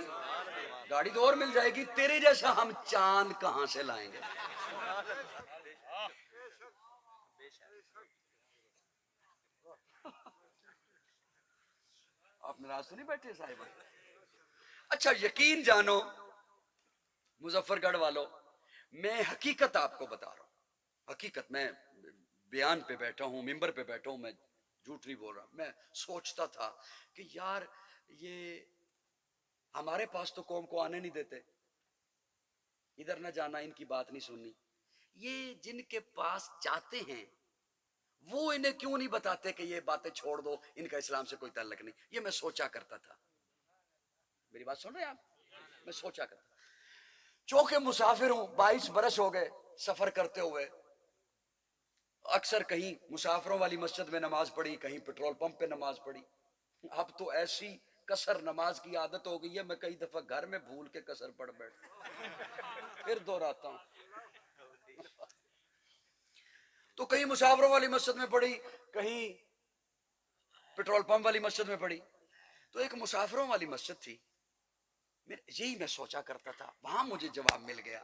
Speaker 1: گاڑی تو اور مل جائے گی تیرے جیسا ہم چاند کہاں سے لائیں گے آپ ناراض تو نہیں بیٹھے صاحب؟ اچھا یقین جانو مظفر گڑھ والوں، میں حقیقت آپ کو بتا رہا ہوں، حقیقت. میں بیان پہ بیٹھا ہوں، ممبر پہ بیٹھا ہوں، میں جھوٹ نہیں بول رہا. میں سوچتا تھا کہ یار یہ ہمارے پاس تو قوم کو آنے نہیں دیتے، ادھر نہ جانا، ان کی بات نہیں سننی. یہ جن کے پاس جاتے ہیں وہ انہیں کیوں نہیں بتاتے کہ یہ باتیں چھوڑ دو، ان کا اسلام سے کوئی تعلق نہیں. یہ میں سوچا کرتا تھا. میری بات سن رہے ہیں آپ؟ میں سوچا کرتا تھا. چونکہ مسافر ہوں، 22 برس ہو گئے سفر کرتے ہوئے. اکثر کہیں مسافروں والی مسجد میں نماز پڑھی، کہیں پیٹرول پمپ پہ نماز پڑھی. اب تو ایسی قصر نماز کی عادت ہو گئی ہے، میں کئی دفعہ گھر میں بھول کے قصر پڑھ بیٹھتا پھر دہراتا ہوں. تو کہیں مسافروں والی مسجد میں پڑھی، کہیں پیٹرول پمپ والی مسجد میں پڑھی. تو ایک مسافروں والی مسجد تھی، یہی میں سوچا کرتا تھا. وہاں مجھے جواب مل گیا.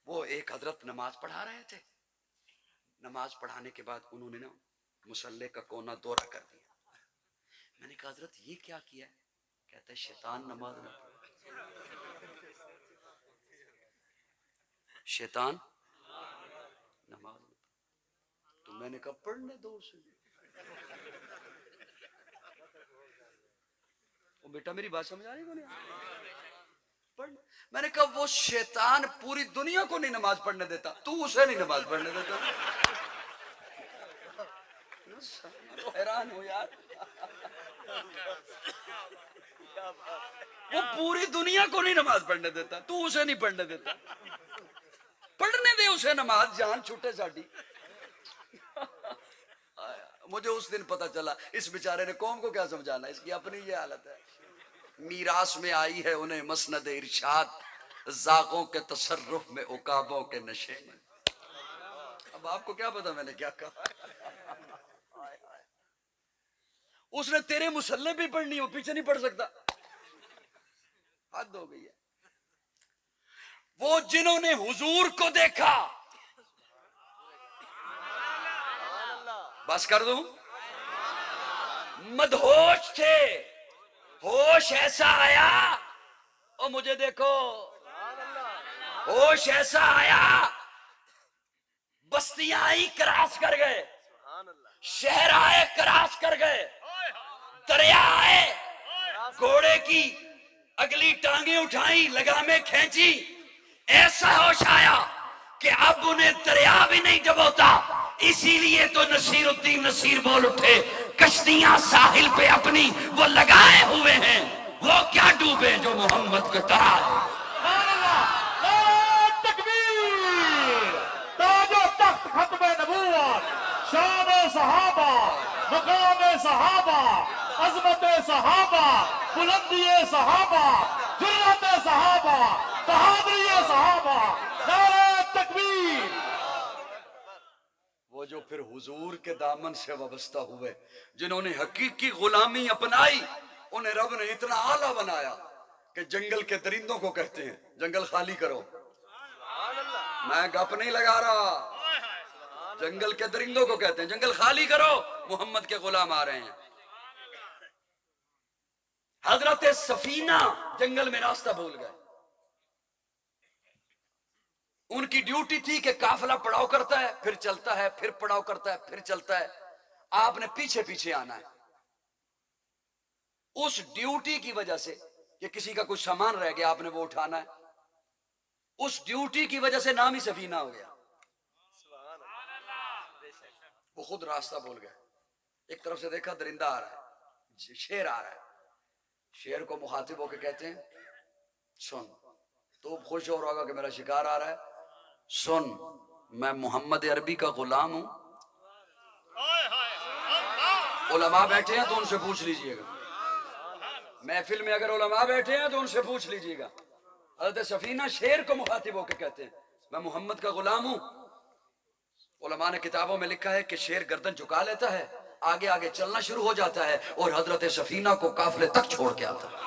Speaker 1: وہ ایک حضرت نماز پڑھا رہے تھے. نماز پڑھانے کے بعد انہوں نے نا مصلی کا کونا دورہ کر دیا. میں نے کہا حضرت یہ کیا کیا ہے؟ کہتا ہے شیطان نماز نہ پڑھے. شیطان نماز نہ پڑھے. تو میں نے کہا پڑھنے دو اسے. وہ بیٹا میری بات سمجھ آ رہی ہے نہیں؟ میں نے کہا وہ شیطان پوری دنیا کو نہیں نماز پڑھنے دیتا، تو اسے نہیں نماز پڑھنے دیتا. حیران ہو یار، وہ پوری دنیا کو نہیں نماز پڑھنے دیتا، تو اسے نہیں پڑھنے دیتا. پڑھنے دے اسے نماز، جان چھوٹے ساڈی. مجھے اس دن پتا چلا اس بیچارے نے قوم کو کیا سمجھانا، اس کی اپنی یہ حالت ہے. میراث میں آئی ہے انہیں مسند ارشاد، زاغوں کے تصرف میں عقابوں کے نشے میں. اب آپ کو کیا پتا میں نے کیا کہا. اس نے تیرے مسلح بھی پڑھنی ہو، پیچھے نہیں پڑھ سکتا. حد ہو گئی ہے. وہ جنہوں نے حضور کو دیکھا، بس کر دوں، مدہوش تھے. ہوش ایسا آیا، او مجھے دیکھو، ہوش ایسا آیا، بستیاں آئی کراس کر گئے، شہر آئے کراس کر گئے، دریا آئے، گھوڑے کی اگلی ٹانگیں اٹھائیں، لگامیں کھینچی. ایسا ہوش آیا کہ اب انہیں دریا بھی نہیں ڈبوتا. اسی لیے تو نصیر الدین نصیر بول اٹھے، کشتیاں ساحل پہ اپنی وہ لگائے ہوئے ہیں، وہ کیا ڈوبے جو محمد کے طرح.
Speaker 3: تکبیر! تاج و تخت ختم نبوت، شان صحابہ، مقام صحابہ، عظمت صحابہ، بلندی صحابہ، جرأت صحابہ، بہادری صحابہ. نعرہ تکبیر!
Speaker 1: وہ جو پھر حضور کے دامن سے وابستہ ہوئے، جنہوں نے حقیقی غلامی اپنائی، انہیں رب نے اتنا اعلیٰ بنایا کہ جنگل کے درندوں کو کہتے ہیں جنگل خالی کرو. میں گپ نہیں لگا رہا، جنگل کے درندوں کو کہتے ہیں جنگل خالی کرو، محمد کے غلام آ رہے ہیں. حضرت سفینہ جنگل میں راستہ بھول گئے. ان کی ڈیوٹی تھی کہ قافلہ پڑاؤ کرتا ہے پھر چلتا ہے، پھر پڑاؤ کرتا ہے پھر چلتا ہے، آپ نے پیچھے پیچھے آنا ہے. اس ڈیوٹی کی وجہ سے کہ کسی کا کچھ سامان رہ گیا آپ نے وہ اٹھانا ہے، اس ڈیوٹی کی وجہ سے نام ہی سفینہ ہو گیا. وہ خود راستہ بھول گئے. ایک طرف سے دیکھا درندہ آ رہا ہے، شیر آ رہا ہے. شیر کو مخاطب ہو کے کہتے ہیں سن، تو خوش ہو رہا ہوگا کہ میرا شکار آ رہا ہے. سن، میں محمد عربی کا غلام ہوں. علماء بیٹھے ہیں تو ان سے پوچھ لیجئے گا، محفل میں اگر علماء بیٹھے ہیں تو ان سے پوچھ لیجئے گا. حضرت سفینہ شیر کو مخاطب ہو کے کہتے ہیں میں محمد کا غلام ہوں. علماء نے کتابوں میں لکھا ہے کہ شیر گردن جھکا لیتا ہے، آگے آگے چلنا شروع ہو جاتا ہے اور حضرت سفینہ کو قافلے تک چھوڑ کے آتا ہے.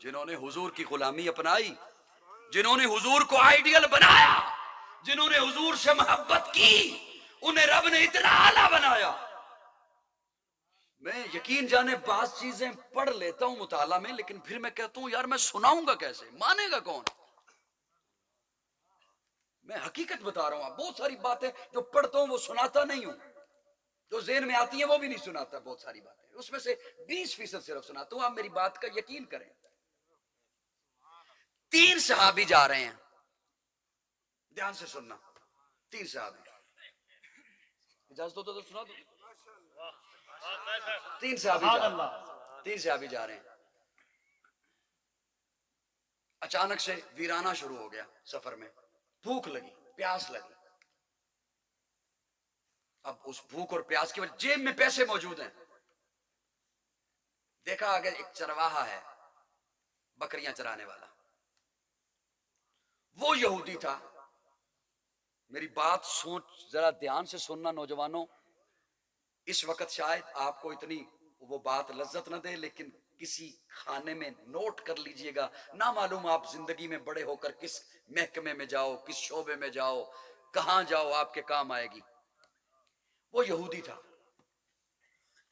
Speaker 1: جنہوں نے حضور کی غلامی اپنائی، جنہوں نے حضور کو آئیڈیل بنایا، جنہوں نے حضور سے محبت کی، انہیں رب نے اتنا اعلیٰ بنایا. میں یقین جانے بعض چیزیں پڑھ لیتا ہوں مطالعہ میں، لیکن پھر میں کہتا ہوں یار میں سناؤں گا کیسے، مانے گا کون؟ میں حقیقت بتا رہا ہوں. آپ بہت ساری باتیں جو پڑھتا ہوں وہ سناتا نہیں ہوں، جو ذہن میں آتی ہیں وہ بھی نہیں سناتا. بہت ساری باتیں اس میں سے 20% صرف سناتا ہوں. آپ میری بات کا یقین کریں. 3 صحابی جا رہے ہیں، دھیان سے سننا. 3 صحابی، اجازت ہو تو سنا دو. 3 صحابی
Speaker 3: سبحان
Speaker 1: جا
Speaker 3: اللہ.
Speaker 1: 3 صحابی جا رہے ہیں. اچانک سے ویرانہ شروع ہو گیا سفر میں. بھوک لگی، پیاس لگی. اب اس بھوک اور پیاس کی وجہ جیب میں پیسے موجود ہیں. دیکھا آگے ایک چرواہا ہے، بکریاں چرانے والا. وہ یہودی تھا. میری بات سوچ ذرا دھیان سے سننا نوجوانوں. اس وقت شاید آپ کو اتنی وہ بات لذت نہ دے، لیکن کسی خانے میں نوٹ کر لیجئے گا. نہ معلوم آپ زندگی میں بڑے ہو کر کس محکمے میں جاؤ، کس شعبے میں جاؤ، کہاں جاؤ، آپ کے کام آئے گی. وہ یہودی تھا.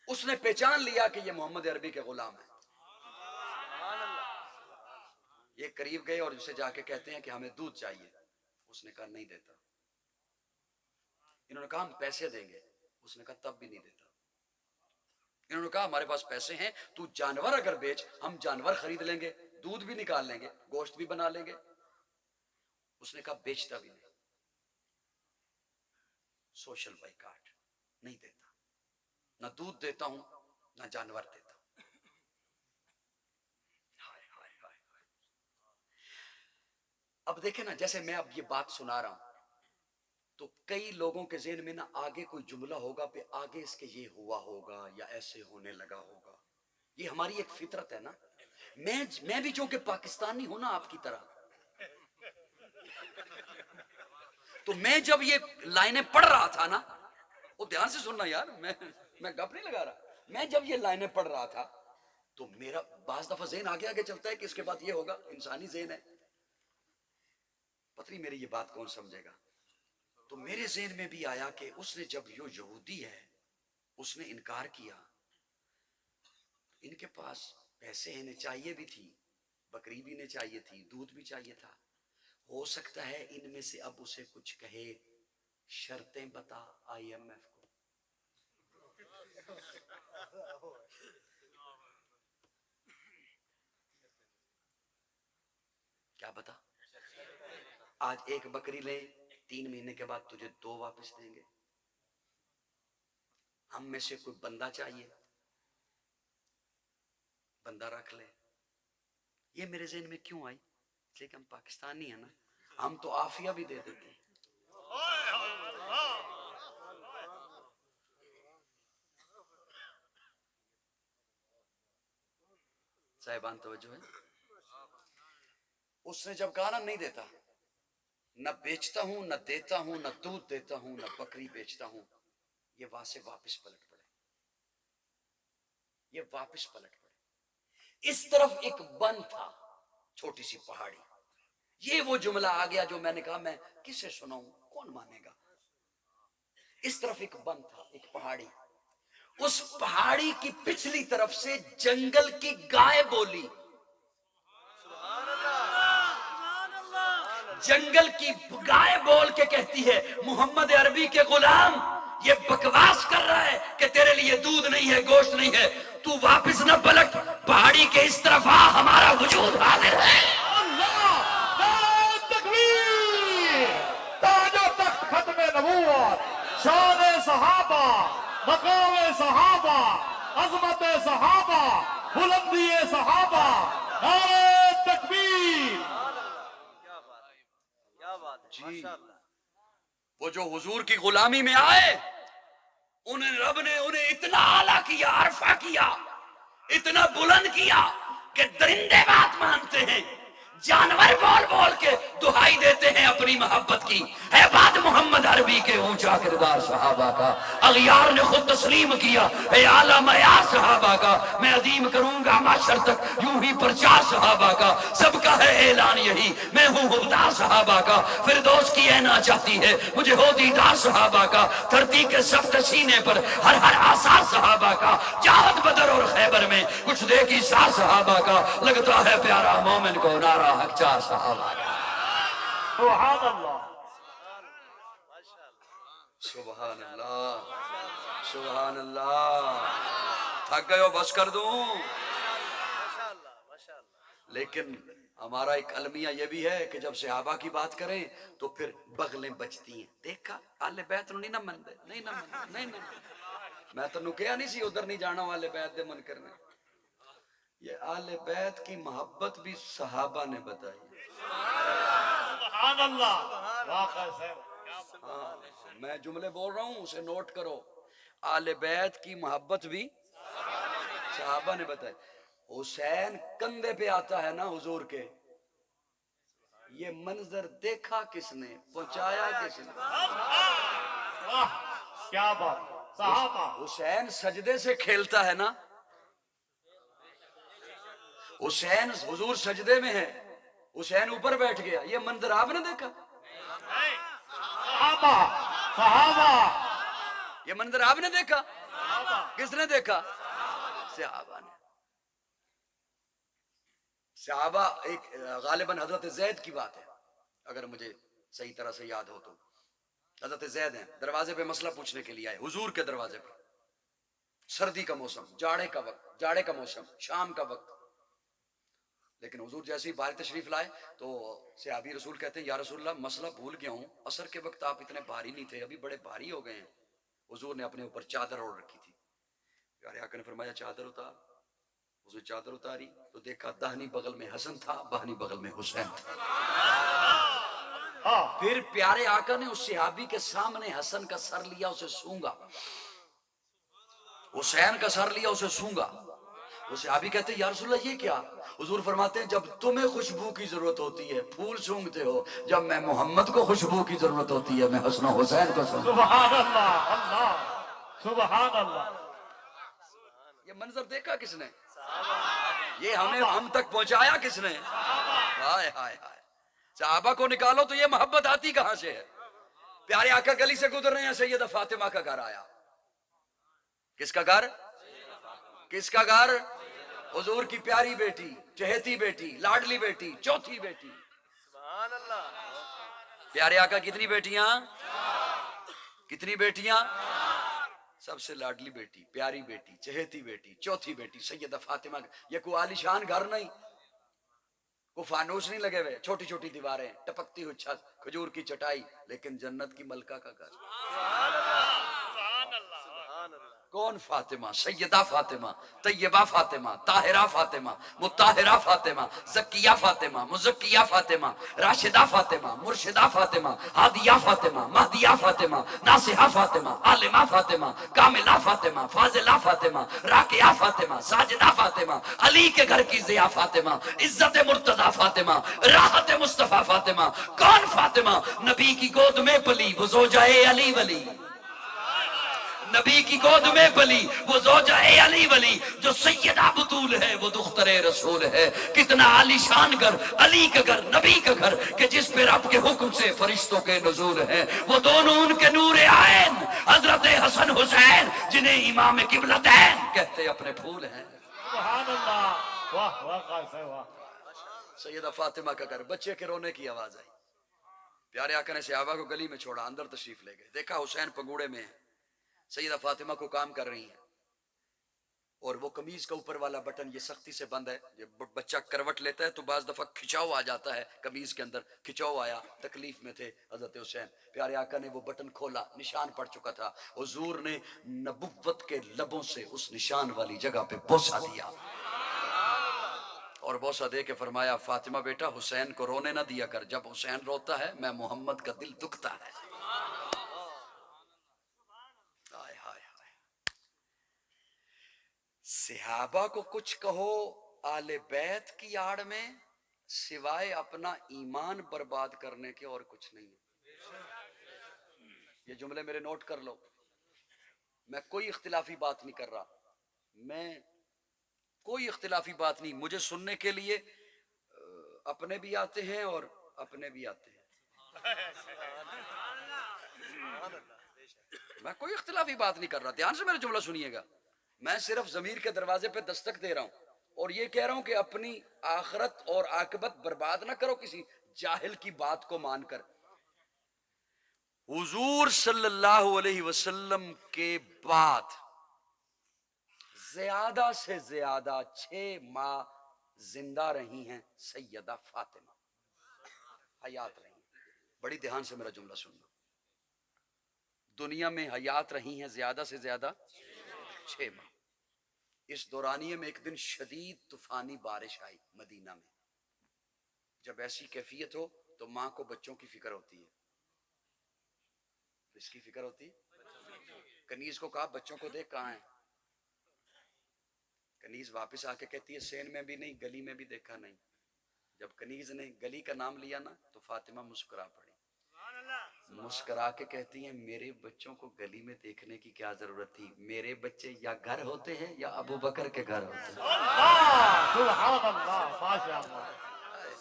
Speaker 1: اس نے پہچان لیا کہ یہ محمد عربی کے غلام ہیں. یہ قریب گئے اور اسے جا کے کہتے ہیں کہ ہمیں دودھ چاہیے. اس نے کہا نہیں دیتا. انہوں نے کہا ہم پیسے دیں گے. اس نے کہا تب بھی نہیں دیتا. انہوں نے کہا ہمارے پاس پیسے ہیں، تو جانور اگر بیچ ہم جانور خرید لیں گے، دودھ بھی نکال لیں گے، گوشت بھی بنا لیں گے. اس نے کہا بیچتا بھی نہیں. سوشل بائیکاٹ، نہیں دیتا. نہ دودھ دیتا ہوں نہ جانور دیتا ہوں. ہائے ہائے ہائے. اب دیکھیں نا، جیسے میں اب یہ بات سنا رہا ہوں تو کئی لوگوں کے ذہن میں نا آگے کوئی جملہ ہوگا پہ آگے اس کے یہ ہوا ہوگا یا ایسے ہونے لگا ہوگا. یہ ہماری ایک فطرت ہے نا. میں بھی چونکہ پاکستانی ہوں نا آپ کی طرح، تو میں جب یہ لائنیں پڑھ رہا تھا نا، وہ دھیان سے سننا یار، میں گپ نہیں لگا رہا. میں جب یہ لائنیں پڑھ رہا تھا تو میرا بعض دفعہ ذہن آگے چلتا ہے کہ اس کے بعد یہ ہوگا. انسانی ذہن ہے، پتہ نہیں میری یہ بات کون سمجھے گا. تو میرے ذہن میں بھی آیا کہ اس نے جب یہ یہودی ہے اس نے انکار کیا. ان کے پاس پیسے انہیں چاہیے بھی تھی، بکری بھی انہیں چاہیے تھی، دودھ بھی چاہیے تھا. ہو سکتا ہے ان میں سے اب اسے کچھ کہے شرطیں بتا IMF کو. کیا بتا، آج ایک بکری لے، 3 مہینے کے بعد تجھے 2 واپس دیں گے. ہم میں سے کوئی بندہ چاہیے، بندہ رکھ لے. یہ میرے ذہن میں کیوں آئی؟ لیکن ہم پاکستانی ہیں نا، ہم تو عافیہ بھی دے دیتے ہیں. صاحبان توجہ ہے. اس نے جب کہا نا نہیں دیتا، نہ بیچتا ہوں نہ دیتا ہوں نہ دودھ دیتا ہوں نہ بکری بیچتا ہوں، یہ وہاں سے واپس پلٹ پڑے. یہ واپس پلٹ پڑے. اس طرف ایک بن تھا، چھوٹی سی پہاڑی. یہ وہ جملہ آ گیا جو میں نے کہا میں کسے سناؤں، کون مانے گا. اس طرف ایک بن تھا، ایک پہاڑی. اس پہاڑی کی پچھلی طرف سے جنگل کی گائے بولی. جنگل کی گائے بول کے کہتی ہے محمد عربی کے غلام یہ بکواس کر رہا ہے کہ تیرے لیے دودھ نہیں ہے، گوشت نہیں ہے، تو واپس نہ پلٹ، پہاڑی کے اس طرف آ، ہمارا وجود حاضر ہے.
Speaker 3: اللہ، نعرہ تکبیر. تاج و تخت ختم نبوت، شان صحابہ، مقام صحابہ، عظمت صحابہ، بلندی صحابہ. نعرہ تکبیر.
Speaker 1: جی وہ جو حضور کی غلامی میں آئے، انہیں رب نے انہیں اتنا اعلیٰ کیا، عرفہ کیا، اتنا بلند کیا کہ درندے بات مانتے ہیں، جانور بول بول کے دہائی دیتے ہیں اپنی محبت کی. اے بعد محمد عربی کے اونچا کردار صحابہ کا، اغیار نے خود تسلیم کیا. اے اعلیٰ معیار صحابہ کا، میں عظیم کروں گا معاشر تک یوں ہی پرچار صحابہ کا، سب کا ہے اعلان یہی، میں ہوں حبدار صحابہ کا، فردوس کی اینا چاہتی ہے مجھے ہو دیدار صحابہ کا، دھرتی کے سخت سینے پر ہر ہر آثار صحابہ کا، جہاد بدر اور خیبر میں کچھ دیکھی سار صحابہ کا، لگتا ہے پیارا مومن کو نعرہ حق چار صحابہ کا۔
Speaker 3: سبحان اللہ۔
Speaker 2: ماشاء اللہ
Speaker 1: سبحان اللہ، سبحان اللہ۔ تھک گئے ہو بس کر دوں؟
Speaker 2: ماشاء اللہ ماشاء اللہ
Speaker 1: لیکن ہمارا ایک المیہ یہ بھی ہے کہ جب صحابہ کی بات کریں تو پھر بغلیں بچتی ہیں، دیکھا اہل بیت نو نہیں نہ مندے، نہیں نہ مندے، نہیں نہ مندے۔ میں تو نکیا نہیں سی ادھر نہیں جانا والے بیت دے من کرنے۔ یہ اہل بیت کی محبت بھی صحابہ نے بتائی۔
Speaker 3: سبحان اللہ، واقعہ صاحب۔
Speaker 1: ہاں، میں جملے بول رہا ہوں اسے نوٹ کرو، اہل بیت کی محبت بھی صحابہ نے بتائی۔ حسین کندھے پہ آتا ہے نا حضور کے، یہ منظر دیکھا کس نے، پہنچایا کس نے؟
Speaker 3: واہ کیا بات، صحابہ۔
Speaker 1: حسین سجدے سے کھیلتا ہے نا، حسین حضور سجدے میں ہے، حسین اوپر بیٹھ گیا، یہ منظر آپ نے دیکھا؟
Speaker 3: صحابہ، صحابہ۔
Speaker 1: یہ منظر آپ نے دیکھا؟ کس نے دیکھا؟ صحابہ نے۔ صحابہ ایک غالباً حضرت زید کی بات ہے اگر مجھے صحیح طرح سے یاد ہو تو، حضرت زید ہیں، دروازے پہ مسئلہ پوچھنے کے لیے آئے حضور کے دروازے پہ، سردی کا موسم، جاڑے کا وقت، جاڑے کا موسم، شام کا وقت، لیکن حضور جیسے ہی باہر تشریف لائے تو صحابی رسول کہتے ہیں یا رسول اللہ مسئلہ بھول گیا ہوں، عصر کے وقت آپ اتنے بھاری نہیں تھے، ابھی بڑے بھاری ہو گئے ہیں۔ حضور نے اپنے اوپر چادر اوڑھ رکھی تھی، پیارے آقا نے فرمایا چادر اتار، اس نے چادر اتاری تو دیکھا داہنی بغل میں حسن تھا، بائیں بغل میں حسین تھا۔ پھر پیارے آقا نے اس صحابی کے سامنے حسن کا سر لیا، اسے سونگا، حسین کا سر لیا، اسے سونگا۔ وہ صحابی کہتے ہیں یا رسول اللہ یہ کیا؟ حضور فرماتے ہیں جب تمہیں خوشبو کی ضرورت ہوتی ہے پھول سونگتے ہو، جب میں محمد کو خوشبو کی ضرورت ہوتی ہے میں حسن و حسین کو سونگتا ہوں۔
Speaker 3: سبحان اللہ، اللہ، سبحان اللہ۔
Speaker 1: یہ منظر دیکھا کس نے؟ یہ ہم تک پہنچایا کس نے؟ ہائے ہائے ہائے، صحابہ کو نکالو تو یہ محبت آتی کہاں سے ہے؟ پیارے آقا گلی سے گزر رہے ہیں، سیدہ فاطمہ کا گھر آیا، کس کا گھر؟ کس کا گھر؟ حضور کی پیاری بیٹی، چہیتی بیٹی، لاڈلی بیٹی، چوتھی بیٹی۔
Speaker 2: سبحان اللہ
Speaker 1: پیارے آقا کتنی بیٹیاں؟ کتنی بیٹیاں؟ سب سے لاڈلی بیٹی، پیاری بیٹی، چہیتی بیٹی، چوتھی بیٹی سیدہ فاطمہ۔ یہ کوئی عالیشان گھر نہیں، کوئی فانوس نہیں لگے ہوئے، چھوٹی چھوٹی دیواریں، ٹپکتی ہوئی چھت، کھجور کی چٹائی، لیکن جنت کی ملکہ کا گھر۔
Speaker 2: سبحان اللہ
Speaker 1: کون؟ فاطمہ، سیدہ فاطمہ، طیبہ فاطمہ، طاہرہ فاطمہ، مطہرہ فاطمہ، زکیہ فاطمہ، مزکیہ فاطمہ، راشدہ فاطمہ، مرشدہ فاطمہ، ہادیہ فاطمہ، مہدیہ فاطمہ، ناصحہ فاطمہ، عالمہ فاطمہ، کاملہ فاطمہ، فاضلہ فاطمہ، راکعہ فاطمہ، ساجدہ فاطمہ، علی کے گھر کی ضیاء فاطمہ، عزت مرتضیٰ فاطمہ، راحت مصطفیٰ فاطمہ۔ کون فاطمہ؟ نبی کی گود میں پلی وہ زوجہ علی ولی، نبی کی گود میں پلی وہ زوجہ علی ولی، جو سیدہ بطول ہے وہ دختر رسول ہے۔ کتنا عالیشان گھر، علی کا گھر، نبی کا گھر، کہ جس پہ رب کے حکم سے فرشتوں کے نزول ہیں، وہ دونوں ان کے نور عین حضرت حسن حسین جنہیں امام قبلتین کہتے اپنے پھول ہیں۔
Speaker 3: سبحان اللہ، واہ واقعہ صاحب، واہ۔
Speaker 1: سیدہ فاطمہ کا گھر، بچے کے رونے کی آواز آئی، پیارے آقا نے صحابہ کو گلی میں چھوڑا، اندر تشریف لے گئے، دیکھا حسین پگوڑے میں ہے، سیدہ فاطمہ کو کام کر رہی ہیں، اور وہ قمیض کا اوپر والا بٹن یہ سختی سے بند ہے، جب بچہ کروٹ لیتا ہے تو بعض دفعہ کھچاؤ آ جاتا ہے، قمیض کے اندر کھچاؤ آیا، تکلیف میں تھے حضرت حسین، پیارے آقا نے وہ بٹن کھولا، نشان پڑ چکا تھا، حضور نے نبوت کے لبوں سے اس نشان والی جگہ پہ بوسہ دیا، اور بوسہ دے کے فرمایا فاطمہ بیٹا حسین کو رونے نہ دیا کر، جب حسین روتا ہے میں محمد کا دل دکھتا ہے۔ ہائے ہائے ہائے، صحابہ کو کچھ کہو آل بیت کی آڑ میں سوائے اپنا ایمان برباد کرنے کے اور کچھ نہیں ہے۔ یہ جملے میرے نوٹ کر لو، میں کوئی اختلافی بات نہیں کر رہا، میں کوئی اختلافی بات نہیں، مجھے سننے کے لیے اپنے بھی آتے ہیں اور اپنے بھی آتے ہیں.
Speaker 2: سبحان اللہ بے شک
Speaker 1: میں کوئی اختلافی بات نہیں کر رہا, دھیان سے میرا جملہ سنیے گا. میں صرف ضمیر کے دروازے پہ دستک دے رہا ہوں اور یہ کہہ رہا ہوں کہ اپنی آخرت اور عاقبت برباد نہ کرو کسی جاہل کی بات کو مان کر. حضور صلی اللہ علیہ وسلم کے بعد زیادہ سے زیادہ 6 ماہ زندہ رہی ہیں سیدہ فاطمہ, حیات رہی ہیں. بڑی دھیان سے میرا جملہ سننا. دنیا میں حیات رہی ہیں زیادہ سے زیادہ 6 ماہ. اس دورانیے میں ایک دن شدید طوفانی بارش آئی مدینہ میں. جب ایسی کیفیت ہو تو ماں کو بچوں کی فکر ہوتی ہے. اس کی فکر ہوتی. کنیز کو کہا بچوں کو دیکھ کہاں ہیں. کنیز واپس آ کے کہتی ہے سین میں بھی نہیں, گلی میں بھی دیکھا نہیں. جب کنیز نے گلی کا نام لیا نا تو فاطمہ مسکرا پڑی. مسکرا کے کہتی ہیں میرے بچوں کو گلی میں دیکھنے کی کیا ضرورت تھی, میرے بچے یا گھر ہوتے ہیں یا ابو بکر کے گھر ہوتے ہیں.
Speaker 3: سبحان اللہ, ماشاء اللہ.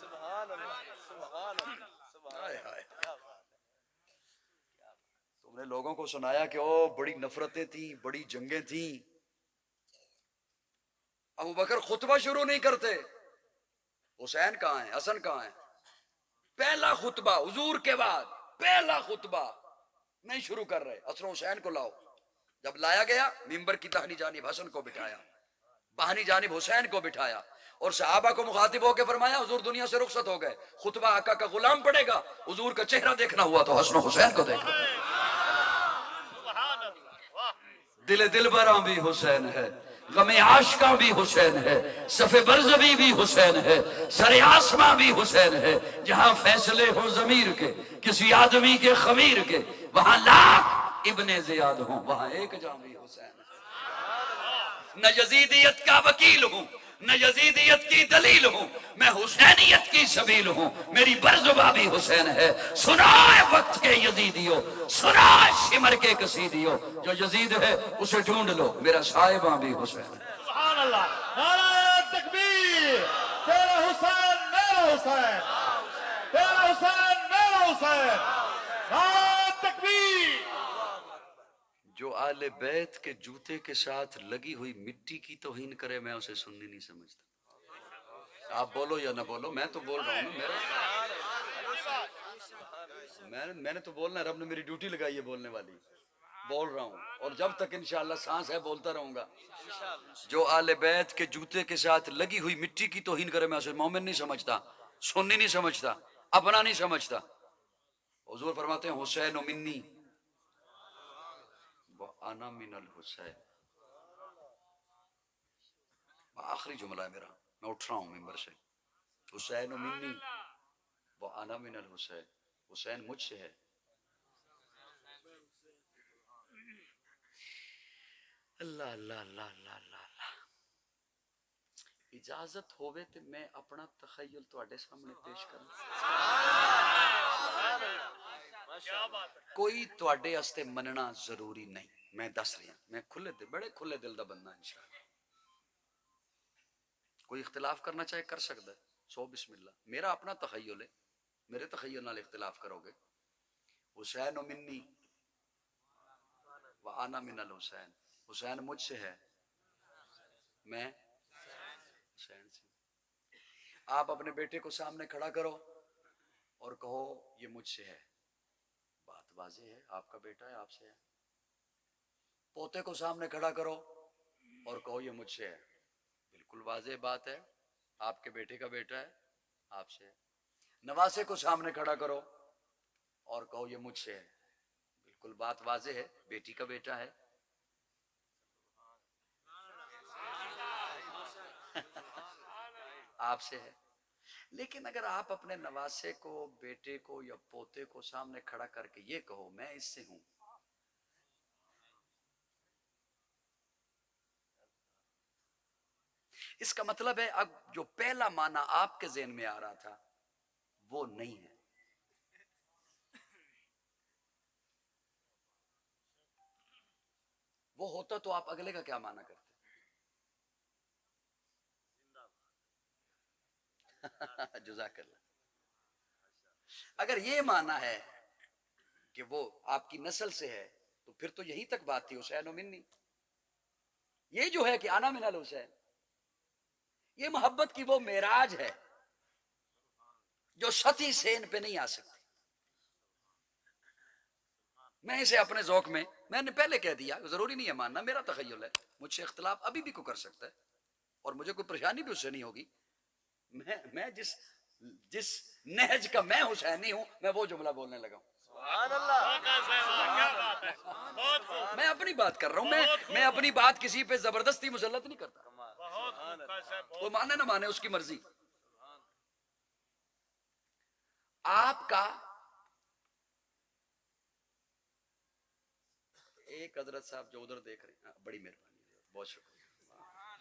Speaker 2: سبحان اللہ سبحان اللہ سبحان
Speaker 1: ہائے
Speaker 2: اللہ
Speaker 1: ہائے.
Speaker 2: کیا بات ہے
Speaker 1: تم نے لوگوں کو سنایا کہ او بڑی نفرتیں تھیں, بڑی جنگیں تھیں. ابو بکر خطبہ شروع نہیں کرتے. حسین کہاں ہیں, حسن کہاں ہیں. پہلا خطبہ حضور کے بعد پہلا خطبہ نہیں شروع کر رہے, حسن حسین کو لاؤ. جب لایا گیا ممبر کی داہنی جانب حسن کو بٹھایا, بائیں جانب حسین کو بٹھایا اور صحابہ کو مخاطب ہو کے فرمایا حضور دنیا سے رخصت ہو گئے, خطبہ آقا کا غلام پڑے گا. حضور کا چہرہ دیکھنا ہوا تو حسن حسین کو دیکھنا.
Speaker 2: سبحان اللہ واہ
Speaker 1: دل براں بھی حسین ہے, غم عاشقاں بھی حسین ہے, صف برزبی بھی حسین ہے, سر آسماں بھی حسین ہے. جہاں فیصلے ہوں ضمیر کے کسی آدمی کے خمیر کے, وہاں لاکھ ابن زیاد ہوں وہاں ایک جاں بھی حسین ہے. نہ یزیدیت کا وکیل ہوں نہ یزیدیت کی دلیل ہوں, میں حسینیت کی سبیل ہوں, میری برزبا بھی حسین ہے. سنائے وقت کے یزیدیوں, سنائے شمر کے قصیدیوں, جو یزید ہے اسے ڈھونڈ لو میرا صاحبہ بھی حسین ہے.
Speaker 3: سبحان اللہ. نعرہ تکبیر. تیرا حسین میرا حسین, تیرا حسین میرا حسین. نعرہ تکبیر.
Speaker 1: جو آل بیت کے جوتے کے ساتھ لگی ہوئی مٹی کی توہین کرے میں اسے سننی نہیں سمجھتا. آپ بولو یا نہ بولو, میں تو بول رہا ہوں نا. میں نے تو بولنا ہے, رب نے میری ڈیوٹی لگائی ہے بولنے والی, بول رہا ہوں اور جب تک انشاءاللہ سانس ہے بولتا رہوں گا. جو آل بیت کے جوتے کے ساتھ لگی ہوئی مٹی کی توہین کرے میں اسے مومن نہیں سمجھتا, سنی نہیں سمجھتا, اپنا نہیں سمجھتا. حضور فرماتے ہیں حسین و منی وانا من الحسین. آخری جملہ ہے میرا, میں اٹھ رہا ہوں ممبر سے. حسین و منی وانا من الحسین, حسین مجھ سے ہے. اللہ اللہ اللہ اللہ اللہ اللہ. اجازت ہوئے تو میں اپنا تخیل تواڈے سامنے پیش کروں.
Speaker 2: کیا بات ہے
Speaker 1: کوئی تواڈے واسطے مننا ضروری نہیں, میں دس رہا, میں کھلے دل, بڑے کھلے دل دا بندہ انشاءاللہ. کوئی اختلاف کرنا چاہے کر سکتا ہے, سو بسم اللہ. میرا اپنا تخیل ہے, میرے تخیل نال اختلاف کرو گے. حسین و منی وانا من الحسین, حسین مجھ سے ہے, میں حسین سے. آپ اپنے بیٹے کو سامنے کھڑا کرو اور کہو یہ مجھ سے ہے, بات واضح ہے, آپ کا بیٹا ہے, آپ سے ہے. پوتے کو سامنے کھڑا کرو اور کہو یہ مجھ سے ہے, بالکل واضح بات ہے, آپ کے بیٹے کا بیٹا ہے, آپ سے ہے. نواسے کو سامنے کھڑا کرو اور کہو یہ مجھ سے ہے, بالکل بات واضح ہے, بیٹی کا بیٹا ہے. آپ سے ہے. لیکن اگر آپ اپنے نواسے کو, بیٹے کو یا پوتے کو سامنے کھڑا کر کے یہ کہو میں اس سے ہوں, اس کا مطلب ہے اب جو پہلا معنی آپ کے ذہن میں آ رہا تھا وہ نہیں ہے. وہ ہوتا تو آپ اگلے کا کیا معنی کرتے. جزاک اللہ. اگر یہ مانا ہے کہ وہ آپ کی نسل سے ہے تو پھر تو یہی تک بات تھی حسین و منی. یہ جو ہے کہ انا من الحسین، یہ محبت کی وہ معراج ہے جو ستی سین پہ نہیں آ سکتی. میں اسے اپنے ذوق میں نے پہلے کہہ دیا، ضروری نہیں ہے ماننا، میرا تخیل ہے، مجھ سے اختلاف ابھی بھی کوئی کر سکتا ہے اور مجھے کوئی پریشانی بھی اس سے نہیں ہوگی. میں جس نہج کا میں حسینی ہوں، میں وہ جملہ بولنے لگا ہوں.
Speaker 2: سبحان اللہ.
Speaker 3: کیا بات ہے، بہت خوب،
Speaker 1: میں اپنی بات کر رہا ہوں، میں اپنی بات کسی پہ زبردستی مسلط نہیں کرتا.
Speaker 3: بہت خوب قاضی صاحب،
Speaker 1: وہ مانے نہ مانے اس کی مرضی. آپ کا ایک حضرت صاحب جو ادھر دیکھ رہے ہیں، بڑی مہربانی، بہت شکریہ.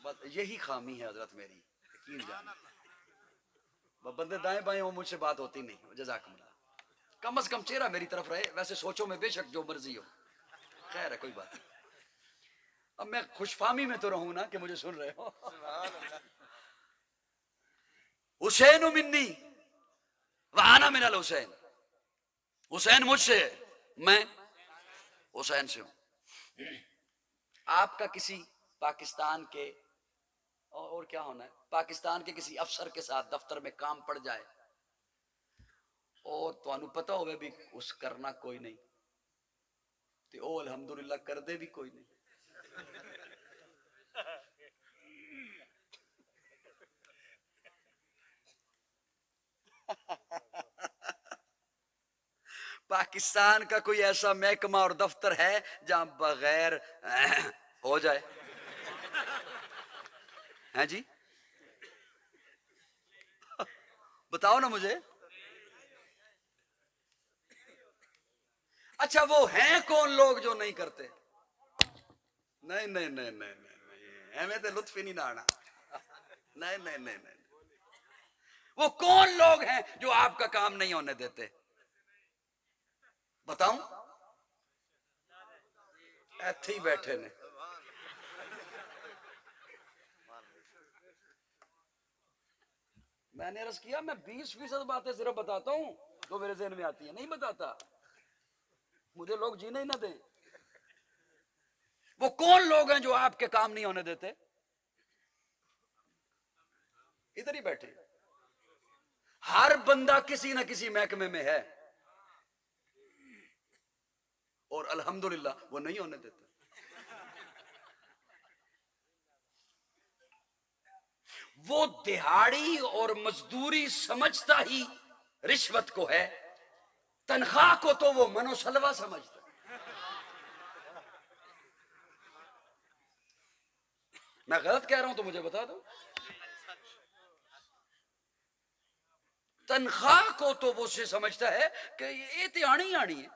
Speaker 1: بس یہی خامی ہے حضرت میری، یقین جانا. بندے دائیں بائیں ہوں، مجھ سے بات ہوتی نہیں. جزاکم اللہ. کم از کم چہرہ میری طرف رہے، ویسے سوچو میں بے شک جو مرضی ہو. خیر ہے، کوئی بات نہیں. اب میں خوش فہمی میں تو رہوں نا کہ مجھے سن رہے ہو. حسین منی وانا من الحسین، حسین مجھ سے ہے، میں حسین سے ہوں. آپ کا کسی پاکستان کے اور کیا ہونا ہے، پاکستان کے کسی افسر کے ساتھ دفتر میں کام پڑ جائے اور تو پتہ ہوئے بھی اس کرنا کوئی نہیں تو او الحمدللہ کر دے بھی کوئی نہیں. پاکستان کا کوئی ایسا محکمہ اور دفتر ہے جہاں بغیر ہو جائے؟ ہیں جی بتاؤ نا مجھے. اچھا وہ ہیں کون لوگ جو نہیں کرتے؟ نہیں نہیں نہیں نہیں نہیں، ہمیں تو لطف ہی نہیں نہ آنا. نہیں نہیں نہیں نہیں. وہ کون لوگ ہیں جو آپ کا کام نہیں ہونے دیتے؟ بتاؤں؟ ایتھے ہی بیٹھے نے. میں نے عرض کیا میں 20% باتیں صرف بتاتا ہوں جو میرے ذہن میں آتی ہیں، نہیں بتاتا. مجھے لوگ جینے ہی نہ دیں. وہ کون لوگ ہیں جو آپ کے کام نہیں ہونے دیتے؟ ادھر ہی بیٹھے. ہر بندہ کسی نہ کسی محکمے میں ہے اور الحمدللہ وہ نہیں ہونے دیتے. وہ دہاڑی اور مزدوری سمجھتا ہی رشوت کو ہے، تنخواہ کو تو وہ منو سلوا سمجھتا. میں غلط کہہ رہا ہوں تو مجھے بتا دو. تنخواہ کو تو وہ سے سمجھتا ہے کہ یہ تو آنی آنی ہے،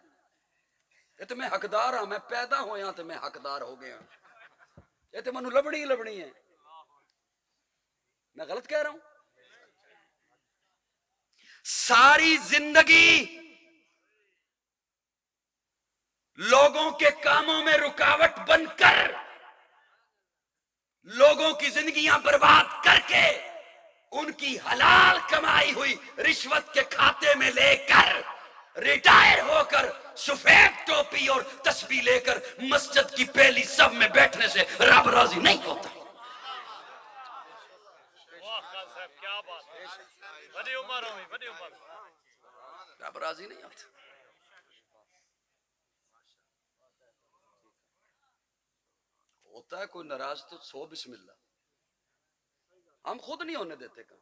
Speaker 1: یہ تو میں حقدار ہاں، میں پیدا ہویا تو میں حقدار ہو گیا، یہ تو منو لبنی ہی لبنی ہے. میں غلط کہہ رہا ہوں؟ ساری زندگی لوگوں کے کاموں میں رکاوٹ بن کر، لوگوں کی زندگیاں برباد کر کے، ان کی حلال کمائی ہوئی رشوت کے کھاتے میں لے کر ریٹائر ہو کر سفید ٹوپی اور تسبیح لے کر مسجد کی پہلی صف میں بیٹھنے سے رب راضی نہیں ہوتا.
Speaker 3: واہ قاضی صاحب کیا بات ہے، بڑی عمر ہوئی، بڑی عمر.
Speaker 1: رب راضی نہیں ہوتا. ہوتا ہے کوئی ناراض تو سو بسم اللہ، ہم خود نہیں ہونے دیتے کام.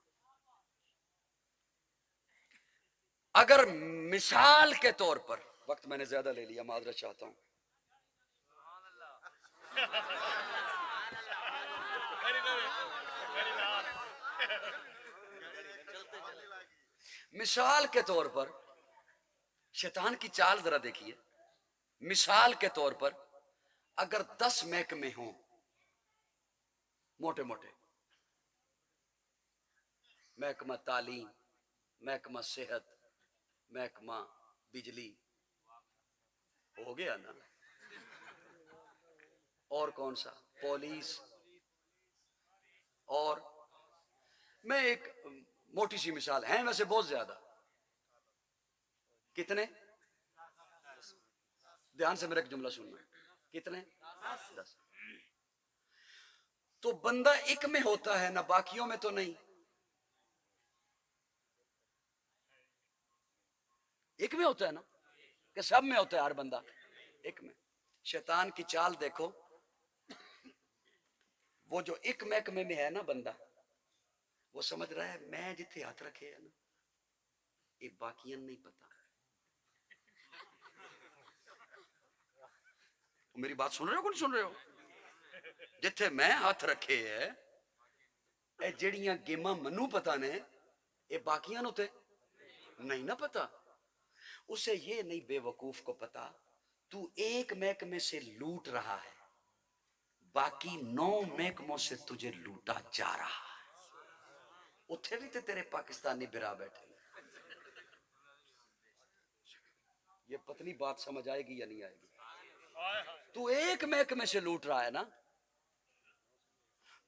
Speaker 1: اگر مثال کے طور پر، وقت میں نے زیادہ لے لیا، معذرت چاہتا ہوں. مثال کے طور پر شیطان کی چال ذرا دیکھیے. مثال کے طور پر اگر 10 محکمے ہوں موٹے موٹے، محکمہ تعلیم، محکمہ صحت، محکمہ بجلی، ہو گیا نا؟ اور کون سا؟ پولیس. اور میں ایک موٹی سی مثال ہیں ویسے بہت زیادہ. کتنے؟ دھیان سے میرا ایک جملہ سننا. کتنے؟ 10. تو بندہ ایک میں ہوتا ہے نا، باقیوں میں تو نہیں. ایک میں ہوتا ہے نا، کہ سب میں ہوتا ہے ہر بندہ ایک میں. شیطان کی چال دیکھو، وہ جو ایک محکمے میں ہے نا بندہ، وہ سمجھ رہا ہے میں جتھے ہاتھ رکھے ہے نا یہ باقیاں نہیں پتا. میری بات سن رہے ہو کہ نہیں سن رہے ہو؟ جتھے میں ہاتھ رکھے ہے اے جڑیاں گیماں منو پتا نے، یہ باقیاں نو تے نہیں نہ پتا. اسے یہ نہیں بے وقوف کو پتا تو ایک محکمے سے لوٹ رہا ہے، باقی 9 محکموں سے تجھے لوٹا جا رہا ہے. اتھے بھی تے تیرے پاکستانی برا بیٹھے. یہ پتلی بات سمجھ آئے گی یا نہیں آئے گی؟ تو ایک محکمے سے لوٹ رہا ہے نا،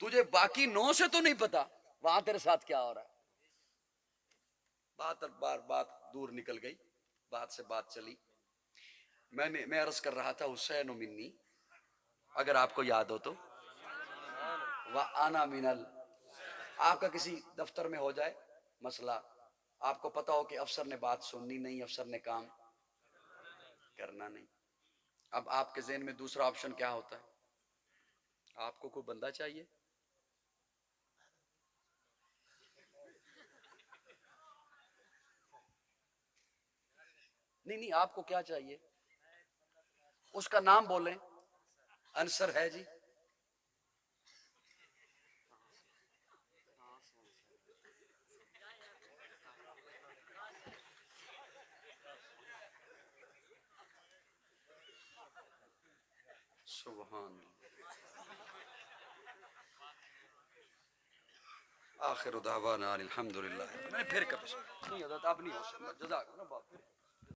Speaker 1: تجھے باقی 9 سے تو نہیں پتا وہاں تیرے ساتھ کیا ہو رہا ہے. بات دور نکل گئی، بات سے بات چلی. میں عرض کر رہا تھا حسین و منی، اگر آپ کو یاد ہو تو، وَأَنَا مِنَ آپ کا کسی دفتر میں ہو جائے مسئلہ، آپ کو پتا ہو کہ افسر نے بات سننی نہیں، افسر نے کام کرنا نہیں. اب آپ کے ذہن میں دوسرا آپشن کیا ہوتا ہے؟ آپ کو کوئی بندہ چاہیے. نہیں، آپ کو کیا چاہیے؟ اس کا نام بولیں. انصر ہے جی. سبحان آخر دعوانا الحمدللہ. میں پھر کبھی نہیں حضرت اب نہیں ہو سکتا. جزاک اللہ.